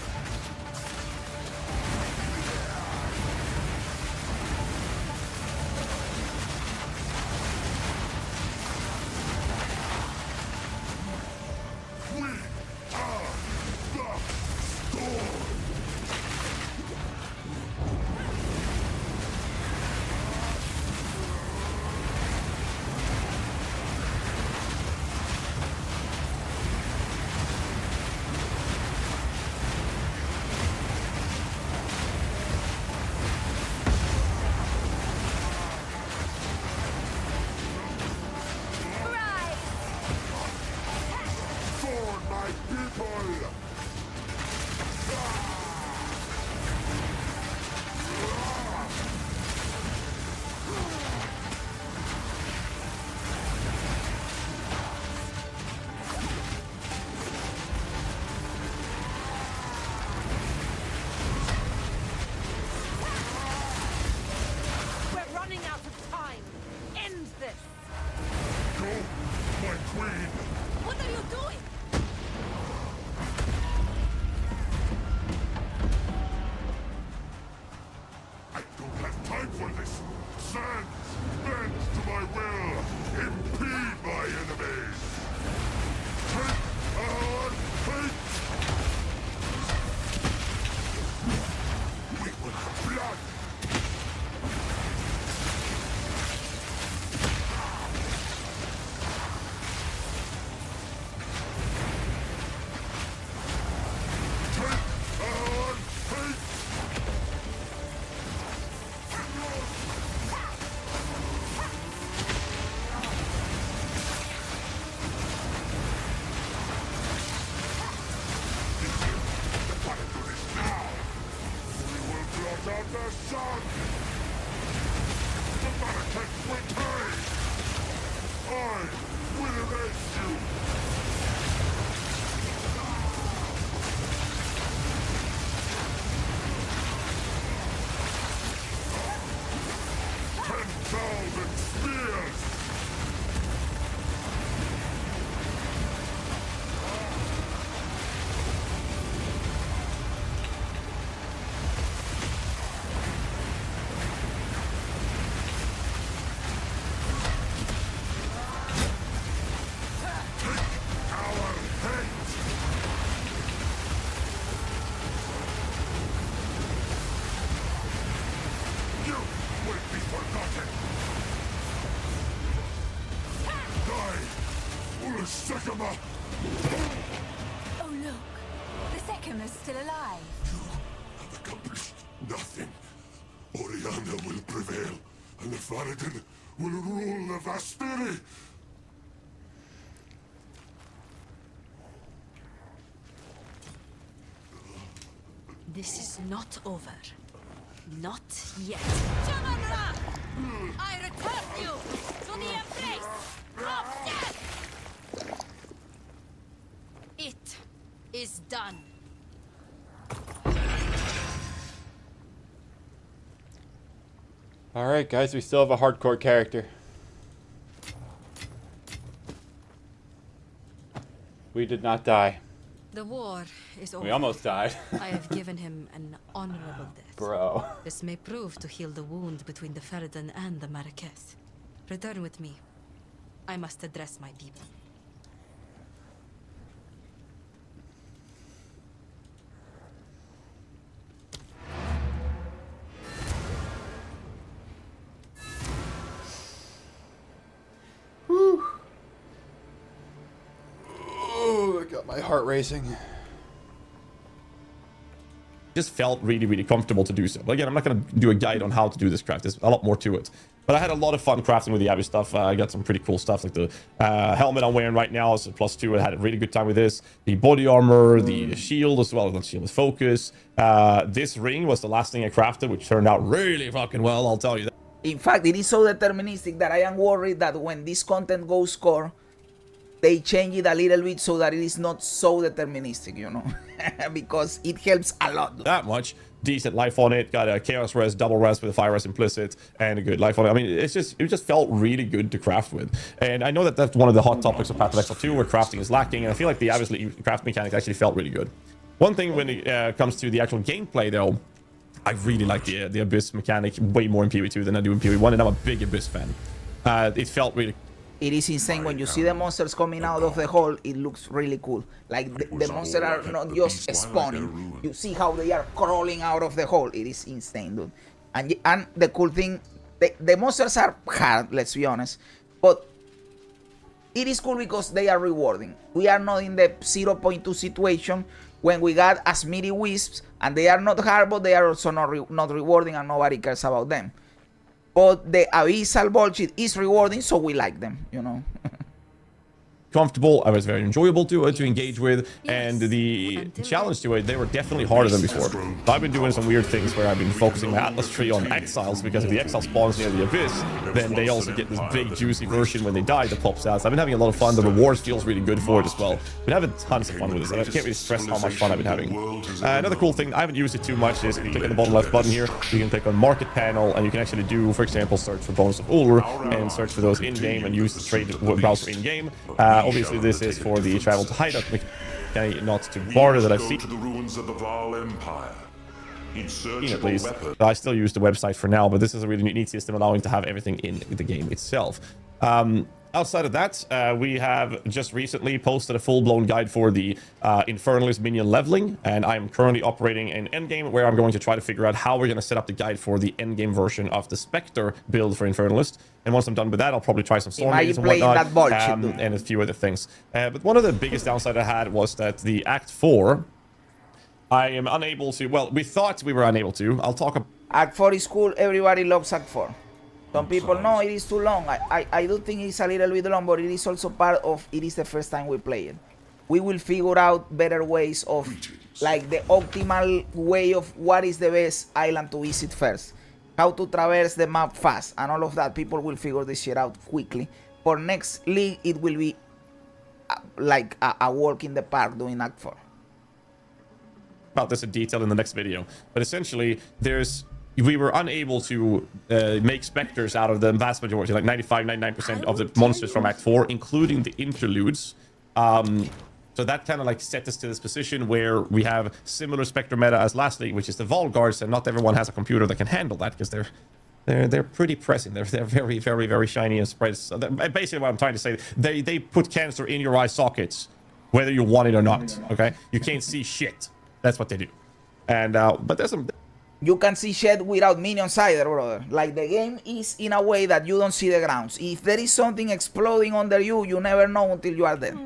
the sun! The Vatican will pay! I will erase you! 10,000 spears! Oh, look. The Sekima is still alive. You have accomplished nothing. Oriana will prevail, and the Faradin will rule the Vespiri. This is not over. Not yet. Shamanra! I return you to the embrace of death! It is done. Alright, guys, we still have a hardcore character. We did not die. The war is over. We almost died. I have given him an honorable death. Bro. This may prove to heal the wound between the Ferdinand and the Marquess. Return with me. I must address my people. Oh, I got my heart racing. Just felt really, really comfortable to do so. But again, I'm not going to do a guide on how to do this craft. There's a lot more to it. But I had a lot of fun crafting with the Abby stuff. I got some pretty cool stuff, like the helmet I'm wearing right now is a +2. I had a really good time with this. The body armor, the shield as well. The shield with focus. This ring was the last thing I crafted, which turned out really fucking well, I'll tell you that. In fact, it is so deterministic that I am worried that when this content goes core, they change it a little bit so that it is not so deterministic, you know, because it helps a lot. That much. Decent life on it. Got a chaos res, double res with a fire res implicit, and a good life on it. I mean, it just felt really good to craft with. And I know that that's one of the hot topics of Path of Exile 2, where crafting is lacking, and I feel like the obviously craft mechanic actually felt really good. One thing when it comes to the actual gameplay, though, I really like the Abyss mechanic way more in PvE2 than I do in PvE1, and I'm a big Abyss fan. It felt really... It is insane when you see the monsters coming out of the hole. It looks really cool. Like the monsters are not just spawning. You see how they are crawling out of the hole. It is insane, dude. And the cool thing, the monsters are hard. Let's be honest, but it is cool because they are rewarding. We are not in the 0.2 situation when we got as many wisps, and they are not hard, but they are also not rewarding, and nobody cares about them. But the abyssal bullshit is rewarding, so we like them, you know. Comfortable. I was very enjoyable to engage with, and the challenge to it, they were definitely harder than before. So I've been doing some weird things where I've been focusing my Atlas tree on exiles, because if the exile spawns near the abyss, then they also get this big juicy version when they die that pops out. So I've been having a lot of fun. The rewards feels really good for it as well. Been having tons of fun with this, and I can't really stress how much fun I've been having. Another cool thing, I haven't used it too much, is if you click on the bottom left button here, you can click on market panel, and you can actually do, for example, search for Bones of Ulr and search for those in-game and use the trade browser in-game. Obviously this is for the travel to hideout mechanic, not to barter that I've seen. To the ruins of the Val Empire. In search At of a least. weapon. I still use the website for now, but this is a really neat system allowing to have everything in the game itself. Outside of that, we have just recently posted a full-blown guide for the Infernalist minion leveling, and I'm currently operating an endgame where I'm going to try to figure out how we're going to set up the guide for the endgame version of the Spectre build for Infernalist. And once I'm done with that, I'll probably try some Storm Mages and whatnot, and a few other things. But one of the biggest downside I had was that the Act 4, I am unable to... Well, we thought we were unable to. I'll talk about... Act 4 is cool. Everybody loves Act 4. Some people know it is too long. I do think it's a little bit long, but it is also part of it is the first time we play it. We will figure out better ways of like the optimal way of what is the best island to visit first, how to traverse the map fast, and all of that. People will figure this shit out quickly. For next league, it will be like a walk in the park doing Act 4. About this in detail in the next video, but essentially we were unable to make specters out of the vast majority, like 95-99% of the monsters from Act 4, including the interludes. So that kind of like set us to this position where we have similar specter meta as last league, which is the Vault Guards, and not everyone has a computer that can handle that because they're pretty pressing. They're very, very, very shiny and spreads. So basically what I'm trying to say, they put cancer in your eye sockets whether you want it or not. Okay, you can't see shit. That's what they do. And but there's some. You can see shit without minions either, brother. Like, the game is in a way that you don't see the grounds. If there is something exploding under you, you never know until you are dead.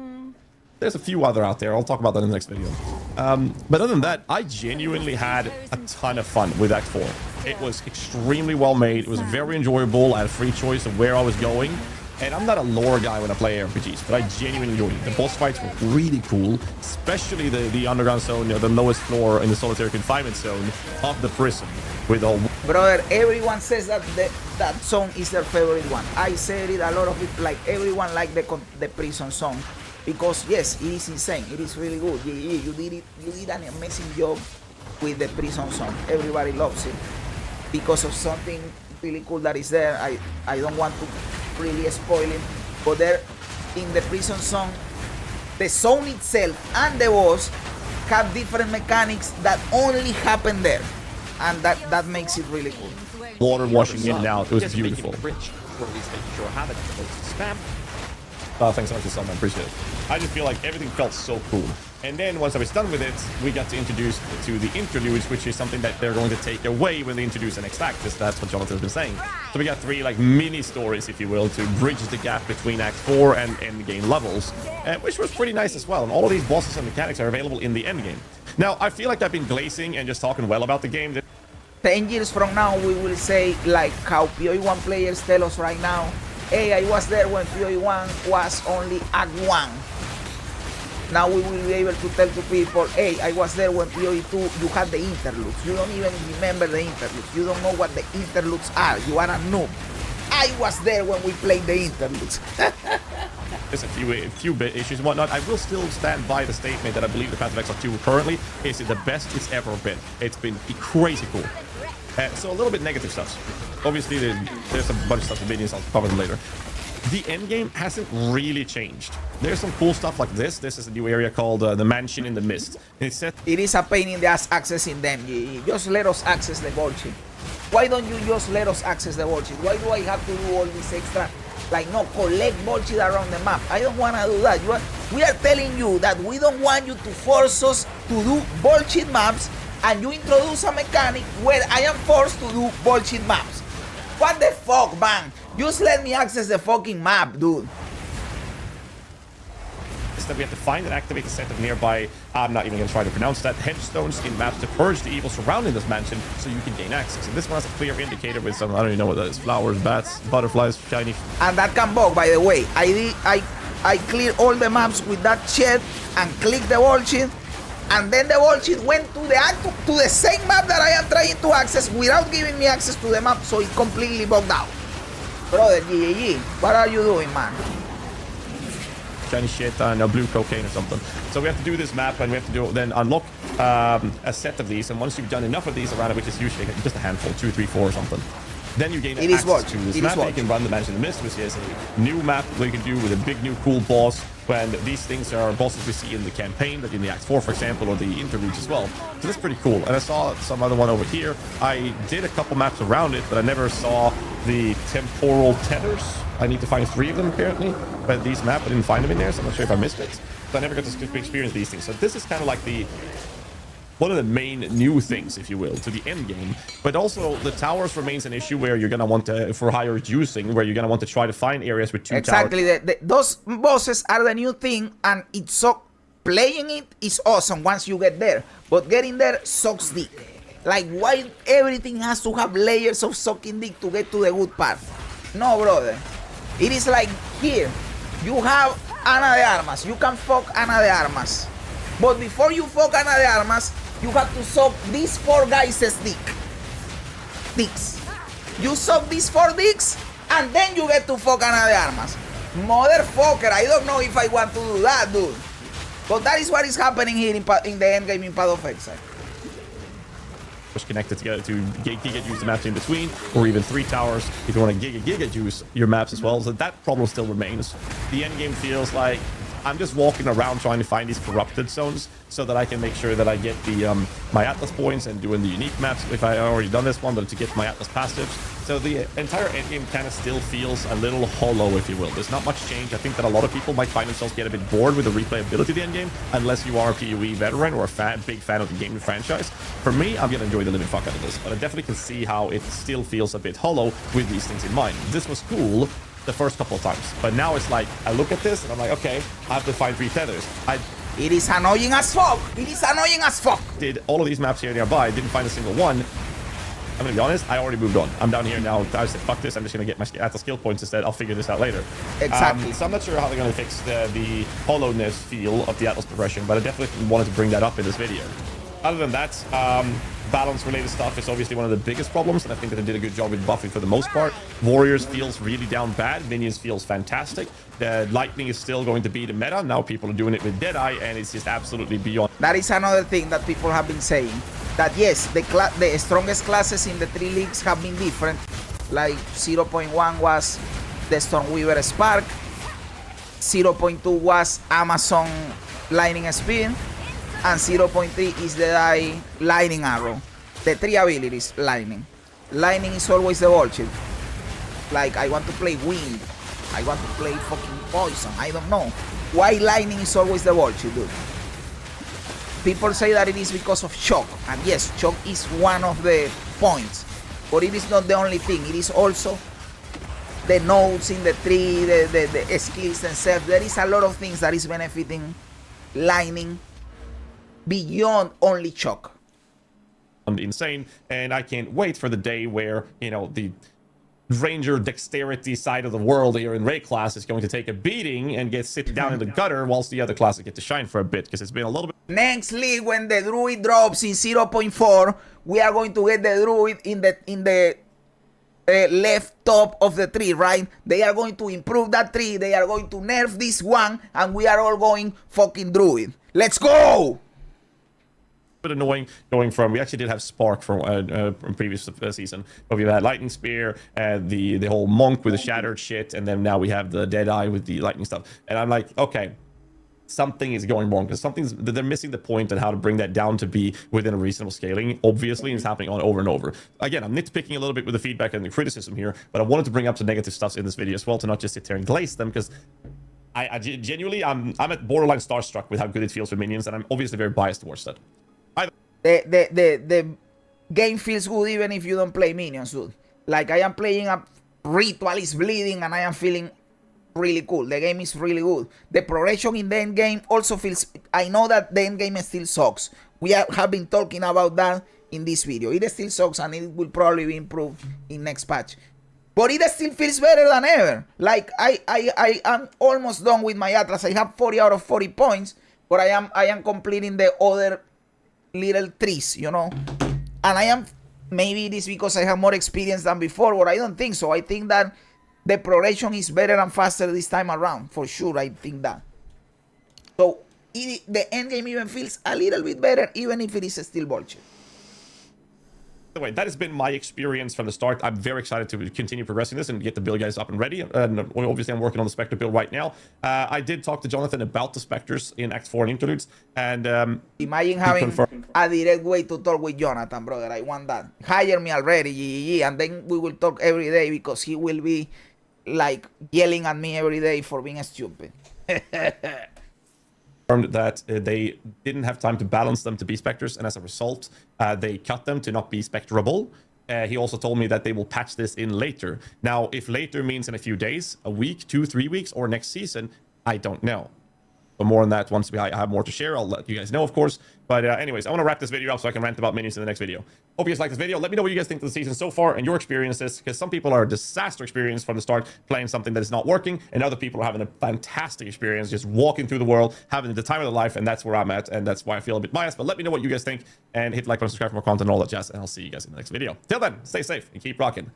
There's a few other out there. I'll talk about that in the next video. But other than that, I genuinely had a ton of fun with Act 4. It was extremely well made. It was very enjoyable. I had a free choice of where I was going. And I'm not a lore guy when I play RPGs, but I genuinely enjoyed it. The boss fights were really cool, especially the underground zone, the lowest floor in the solitary confinement zone of the prison. With all. Brother, everyone says that that zone is their favorite one. I said it, a lot of it, like everyone liked the prison zone. Because yes, it is insane. It is really good. You did an amazing job with the prison zone. Everybody loves it because of something really cool that is there. I don't want to really spoil it, but there in the prison zone, the zone itself and the boss have different mechanics that only happen there, and that makes it really cool. Water washing in and out. It was beautiful. Oh, thanks so much for some. I appreciate it. I just feel like everything felt so cool. And then once I was done with it, we got to introduce to the interludes, which is something that they're going to take away when they introduce the next act, because that's what Jonathan's been saying. So we got 3 like mini stories, if you will, to bridge the gap between Act 4 and endgame levels, which was pretty nice as well. And all of these bosses and mechanics are available in the endgame. Now, I feel like I've been glazing and just talking well about the game. 10 years from now, we will say, like how PoE1 players tell us right now, hey, I was there when PoE1 was only Act 1. Now we will be able to tell to people, hey, I was there when PoE2, you had the interludes. You don't even remember the interludes. You don't know what the interludes are. You are a noob. I was there when we played the interludes. There's a few bit issues and whatnot. I will still stand by the statement that I believe the Path of Exile 2 currently is the best it's ever been. It's been crazy cool. So a little bit negative stuff. Obviously, there's a bunch of stuff with minions. I'll cover them later. The endgame hasn't really changed. There's some cool stuff like this. This is a new area called the Mansion in the Mist. It is a pain in the ass accessing them. Just let us access the bullshit. Why don't you just let us access the bullshit? Why do I have to do all this extra, like, no, collect bullshit around the map? I don't want to do that. We are telling you that we don't want you to force us to do bullshit maps, and you introduce a mechanic where I am forced to do bullshit maps. What the fuck, man? Just let me access the fucking map, dude. That we have to find and activate a set of nearby, I'm not even going to try to pronounce that, headstones in maps to purge the evil surrounding this mansion so you can gain access. And this one has a clear indicator with some, I don't even know what that is, flowers, bats, butterflies, shiny. And that can bug, by the way. I cleared all the maps with that shit and clicked the bullshit, and then the bullshit went to the same map that I am trying to access without giving me access to the map, so it completely bugged out. Brother, GGG, what are you doing, man? Shiny shit and blue cocaine or something. So we have to do this map, and we have to then unlock a set of these. And once you've done enough of these around it, which is usually just a handful, 2, 3, 4 or something, then you gain access to this map. You can run the Mansion in the Mist, which is a new map where you can do with a big new cool boss. When these things are bosses we see in the campaign, like in the Act 4, for example, or the interludes as well. So that's pretty cool. And I saw some other one over here. I did a couple maps around it, but I never saw the temporal tethers. I need to find 3 of them, apparently. But these maps, I didn't find them in there, so I'm not sure if I missed it. So I never got to experience these things. So this is kind of like one of the main new things, if you will, to the end game. But also, the towers remains an issue where you're going to want to, for higher juicing, where you're going to want to try to find areas with 2 towers. Exactly. Those bosses are the new thing, and it's so... Playing it is awesome once you get there, but getting there sucks dick. Like, why everything has to have layers of sucking dick to get to the good part? No, brother. It is like, here, you have Ana de Armas. You can fuck Ana de Armas. But before you fuck Ana de Armas, you have to suck these 4 guys' dicks. You suck these 4 dicks, and then you get to fuck Ana de Armas. Motherfucker, I don't know if I want to do that, dude. But that is what is happening here in the endgame in Path of Exile. Connected together to giga juice the maps in between, or even 3 towers if you want to giga juice your maps as well. So that problem still remains. The end game feels like I'm just walking around trying to find these corrupted zones so that I can make sure that I get the my Atlas points and doing the unique maps if I already done this one, but to get my Atlas passives. So the entire endgame kind of still feels a little hollow, if you will. There's not much change. I think that a lot of people might find themselves get a bit bored with the replayability of the endgame, unless you are a PoE veteran or a big fan of the gaming franchise. For me, I'm gonna enjoy the living fuck out of this, but I definitely can see how it still feels a bit hollow with these things in mind. This was cool the first couple of times, but now it's like I look at this and I'm like, okay, I have to find 3 tethers. It is annoying as fuck. It is annoying as fuck. Did all of these maps here nearby, didn't find a single one. I'm gonna be honest, I already moved on. I'm down here now. I said, fuck this, I'm just gonna get my Atlas skill points instead. I'll figure this out later. Exactly. So I'm not sure how they're gonna fix the hollowness feel of the Atlas progression, but I definitely wanted to bring that up in this video. Other than that, balance related stuff is obviously one of the biggest problems, and I think that they did a good job with buffing for the most part. Warriors feels really down bad. Minions feels fantastic. The lightning is still going to be the meta. Now people are doing it with Deadeye, and it's just absolutely beyond. That is another thing that people have been saying. That yes, the strongest classes in the 3 leagues have been different. Like 0.1 was the Stormweaver Spark. 0.2 was Amazon Lightning Speed. And 0.3 is the Lightning Arrow. The 3 abilities, Lightning. Lightning is always the bullshit. Like, I want to play Wind. I want to play fucking Poison. I don't know. Why Lightning is always the bullshit, dude? People say that it is because of Shock. And yes, Shock is one of the points. But it is not the only thing. It is also the nodes in the tree, the skills themselves. There is a lot of things that is benefiting Lightning beyond only Shock. Insane, and I can't wait for the day where, you know, the Ranger dexterity side of the world here in Ray class is going to take a beating and get sit down in the gutter whilst the other classes get to shine for a bit, because it's been a little bit. Next league, when the Druid drops in 0.4, we are going to get the Druid in the left top of the tree, right? They are going to improve that tree, they are going to nerf this one, and we are all going fucking Druid. Let's go! Bit annoying going from, we actually did have Spark from previous season, but we've had Lightning Spear and the whole Monk with the shattered shit, and then now we have the Deadeye with the lightning stuff, and I'm like, okay, something is going wrong, because they're missing the point on how to bring that down to be within a reasonable scaling. Obviously, it's happening over and over. Again, I'm nitpicking a little bit with the feedback and the criticism here, but I wanted to bring up some negative stuff in this video as well, to not just sit here and glaze them, because I genuinely, I'm at borderline starstruck with how good it feels for Minions, and I'm obviously very biased towards that. The game feels good even if you don't play Minions, dude. Like, I am playing a Ritual is bleeding and I am feeling really cool. The game is really good. The progression in the end game also feels... I know that the end game still sucks. We have been talking about that in this video. It still sucks and it will probably be improved in next patch. But it still feels better than ever. Like, I am almost done with my Atlas. I have 40 out of 40 points, but I am completing the other little trees, you know. And I am... Maybe it is because I have more experience than before, but I don't think so. I think that the progression is better and faster this time around. For sure, I think that. So, the endgame even feels a little bit better, even if it is still bullshit. By the way, that has been my experience from the start. I'm very excited to continue progressing this and get the build guys up and ready. And obviously, I'm working on the Spectre build right now. I did talk to Jonathan about the Spectres in Act 4 and Interludes. And imagine having a direct way to talk with Jonathan, brother. I want that. Hire me already, and then we will talk every day, because he will be like yelling at me every day for being stupid. That they didn't have time to balance them to be Spectres, and as a result, they cut them to not be Spectrable. He also told me that they will patch this in later. Now, if later means in a few days, a week, 2-3 weeks, or next season, I don't know. But more on that once I have more to share. I'll let you guys know, of course. But anyways, I want to wrap this video up so I can rant about minions in the next video. Hope you guys like this video. Let me know what you guys think of the season so far and your experiences, because some people are a disaster experience from the start playing something that is not working, and other people are having a fantastic experience just walking through the world, having the time of their life, and that's where I'm at, and that's why I feel a bit biased. But let me know what you guys think, and hit the like button, subscribe for more content, and all that jazz, and I'll see you guys in the next video. Till then, stay safe and keep rocking.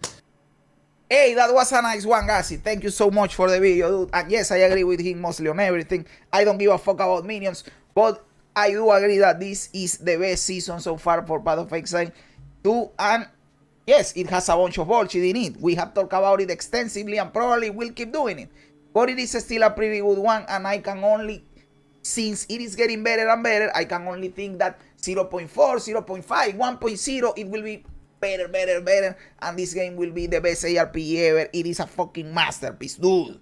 Hey, that was a nice one, Gassy. Thank you so much for the video, dude. And yes, I agree with him mostly on everything. I don't give a fuck about minions, but I do agree that this is the best season so far for Path of Exile 2. And yes, it has a bunch of bullshit in it. We have talked about it extensively and probably will keep doing it. But it is still a pretty good one, and I can only, since it is getting better and better, I can only think that 0.4, 0.5, 1.0, it will be better, and this game will be the best ARPG ever. It is a fucking masterpiece, dude.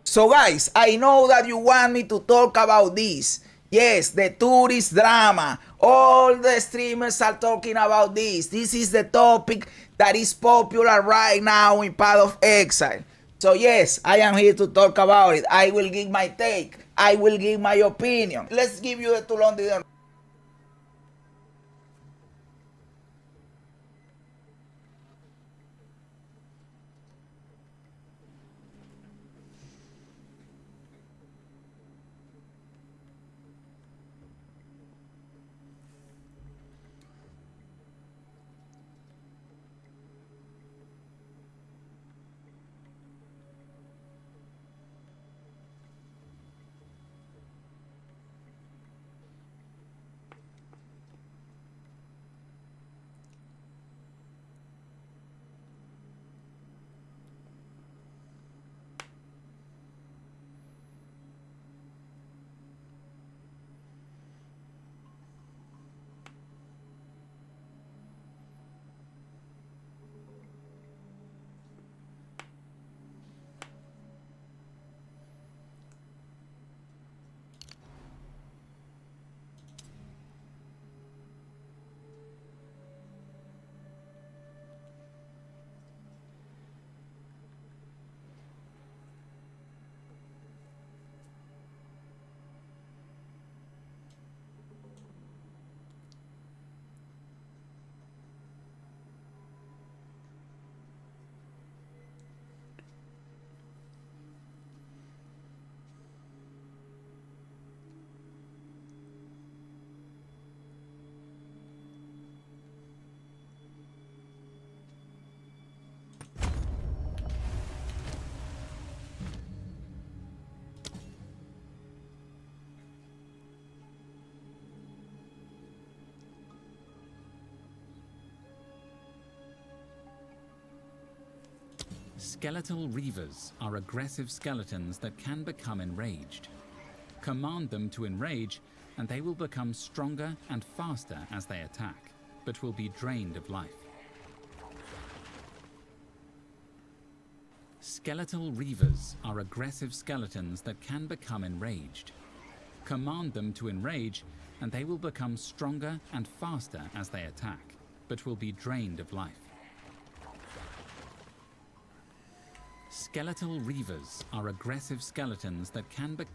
So guys, I know that you want me to talk about this. Yes, the tourist drama. All the streamers are talking about this. This is the topic that is popular right now in Path of Exile. So yes, I am here to talk about it. I will give my take. I will give my opinion. Let's give you the too long video. Skeletal Reavers are aggressive skeletons that can become enraged. Command them to enrage, and they will become stronger and faster as they attack, but will be drained of life. Skeletal Reavers are aggressive skeletons that can become enraged. Command them to enrage, and they will become stronger and faster as they attack, but will be drained of life. Skeletal Reavers are aggressive skeletons that can be...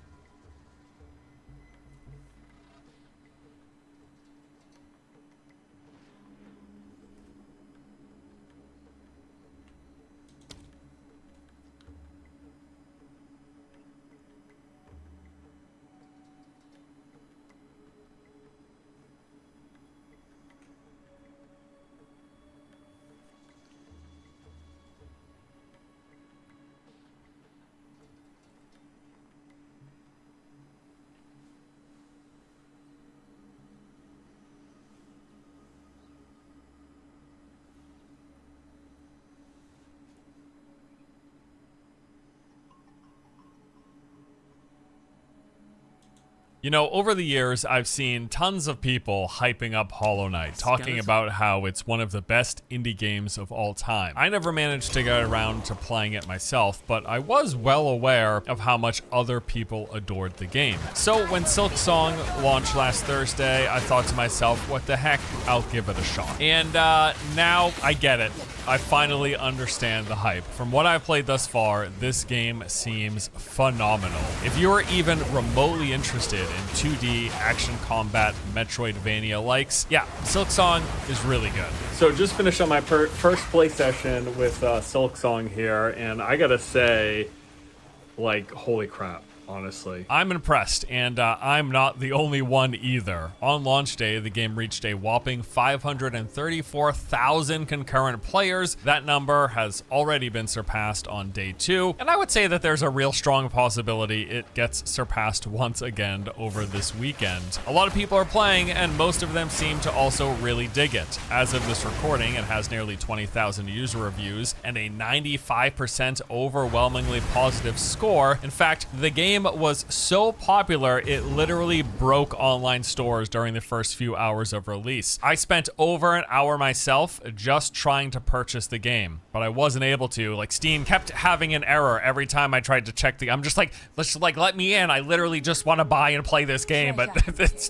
You know, over the years, I've seen tons of people hyping up Hollow Knight, talking about how it's one of the best indie games of all time. I never managed to get around to playing it myself, but I was well aware of how much other people adored the game. So when Silksong launched last Thursday, I thought to myself, what the heck, I'll give it a shot. And now I get it. I finally understand the hype. From what I've played thus far, this game seems phenomenal. If you're even remotely interested in 2D action combat Metroidvania likes, yeah, Silksong is really good. So just finished on my first play session with Silksong here, and I gotta say, like, holy crap. Honestly, I'm impressed, and I'm not the only one either. On launch day, the game reached a whopping 534,000 concurrent players. That number has already been surpassed on day 2, and I would say that there's a real strong possibility it gets surpassed once again over this weekend. A lot of people are playing, and most of them seem to also really dig it. As of this recording, it has nearly 20,000 user reviews and a 95% overwhelmingly positive score. In fact, the game was so popular it literally broke online stores during the first few hours of release. I spent over an hour myself just trying to purchase the game, but I wasn't able to. Like, Steam kept having an error every time I tried to check I'm just like, let me in. I literally just want to buy and play this game, but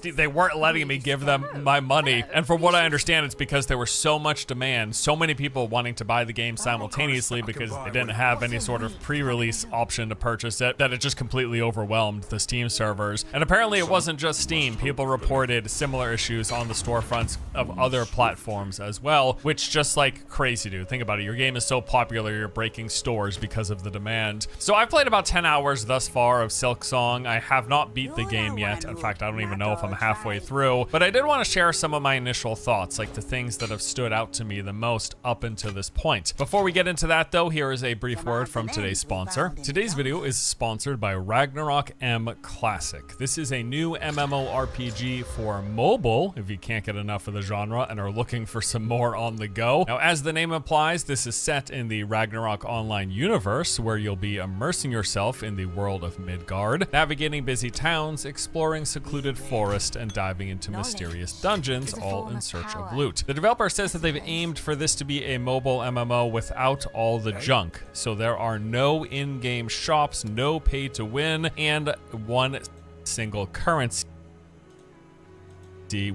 they weren't letting me give them my money. And from what I understand, it's because there was so much demand, so many people wanting to buy the game simultaneously because they didn't have any sort of pre-release option to purchase it, that it just completely overwhelmed the Steam servers. And apparently it wasn't just Steam. People reported similar issues on the storefronts of other platforms as well, which just like crazy, dude. Think about it. Your game is so popular, you're breaking stores because of the demand. So I've played about 10 hours thus far of Silksong. I have not beat the game yet. In fact, I don't even know if I'm halfway through, but I did want to share some of my initial thoughts, like the things that have stood out to me the most up until this point. Before we get into that though, here is a brief word from today's sponsor. Today's video is sponsored by Ragnarok M Classic. This is a new MMORPG for mobile, if you can't get enough of the genre and are looking for some more on the go. Now, as the name implies, this is set in the Ragnarok Online universe, where you'll be immersing yourself in the world of Midgard, navigating busy towns, exploring secluded forest, and diving into mysterious dungeons, all in search of loot. The developer says that they've aimed for this to be a mobile MMO without all the junk. So there are no in-game shops, no pay to win, and one single currency,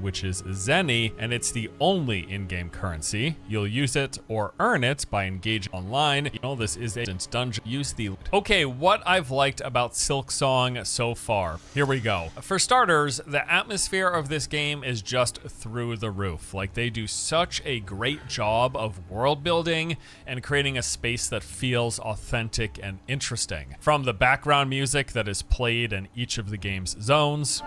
which is Zenny, and it's the only in-game currency. You'll use it or earn it by engaging online. You know, this is a dungeon. Use the... Okay, what I've liked about Silksong so far. Here we go. For starters, the atmosphere of this game is just through the roof. Like, they do such a great job of world building and creating a space that feels authentic and interesting. From the background music that is played in each of the game's zones,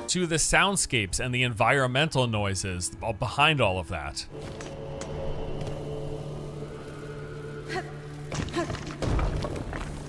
to the soundscapes and the environmental noises behind all of that.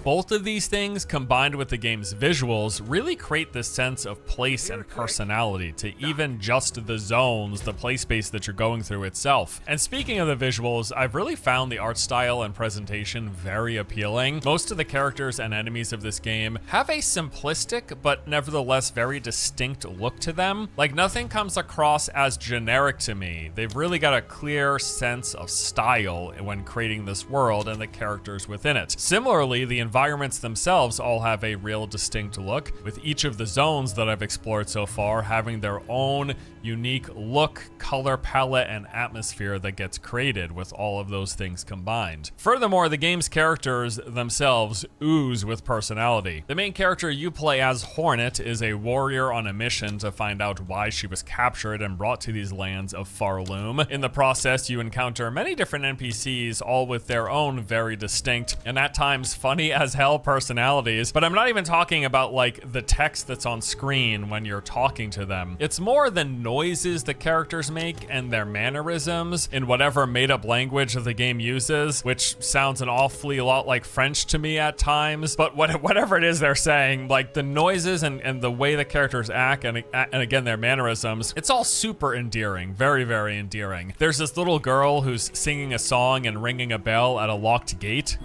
Both of these things, combined with the game's visuals, really create this sense of place and personality to even just the zones, the play space that you're going through itself. And speaking of the visuals, I've really found the art style and presentation very appealing. Most of the characters and enemies of this game have a simplistic, but nevertheless very distinct look to them. Like, nothing comes across as generic to me. They've really got a clear sense of style when creating this world and the characters within it. Similarly, the environments themselves all have a real distinct look, with each of the zones that I've explored so far having their own unique look, color palette, and atmosphere that gets created with all of those things combined. Furthermore, the game's characters themselves ooze with personality. The main character you play as, Hornet, is a warrior on a mission to find out why she was captured and brought to these lands of Farloom. In the process, you encounter many different NPCs, all with their own very distinct and at times funny as hell personalities, but I'm not even talking about like the text that's on screen when you're talking to them. It's more the noises the characters make and their mannerisms in whatever made-up language that the game uses, which sounds an awfully lot like French to me at times, but whatever it is they're saying, like the noises and the way the characters act and again their mannerisms, it's all super endearing, very, very endearing. There's this little girl who's singing a song and ringing a bell at a locked gate.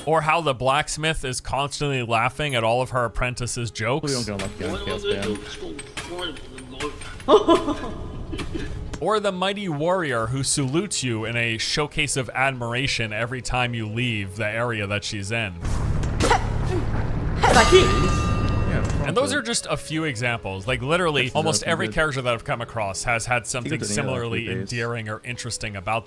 Or how the blacksmith is constantly laughing at all of her apprentices' jokes. Or the mighty warrior who salutes you in a showcase of admiration every time you leave the area that she's in. And those are just a few examples. Like literally almost every character that I've come across has had something similarly endearing or interesting about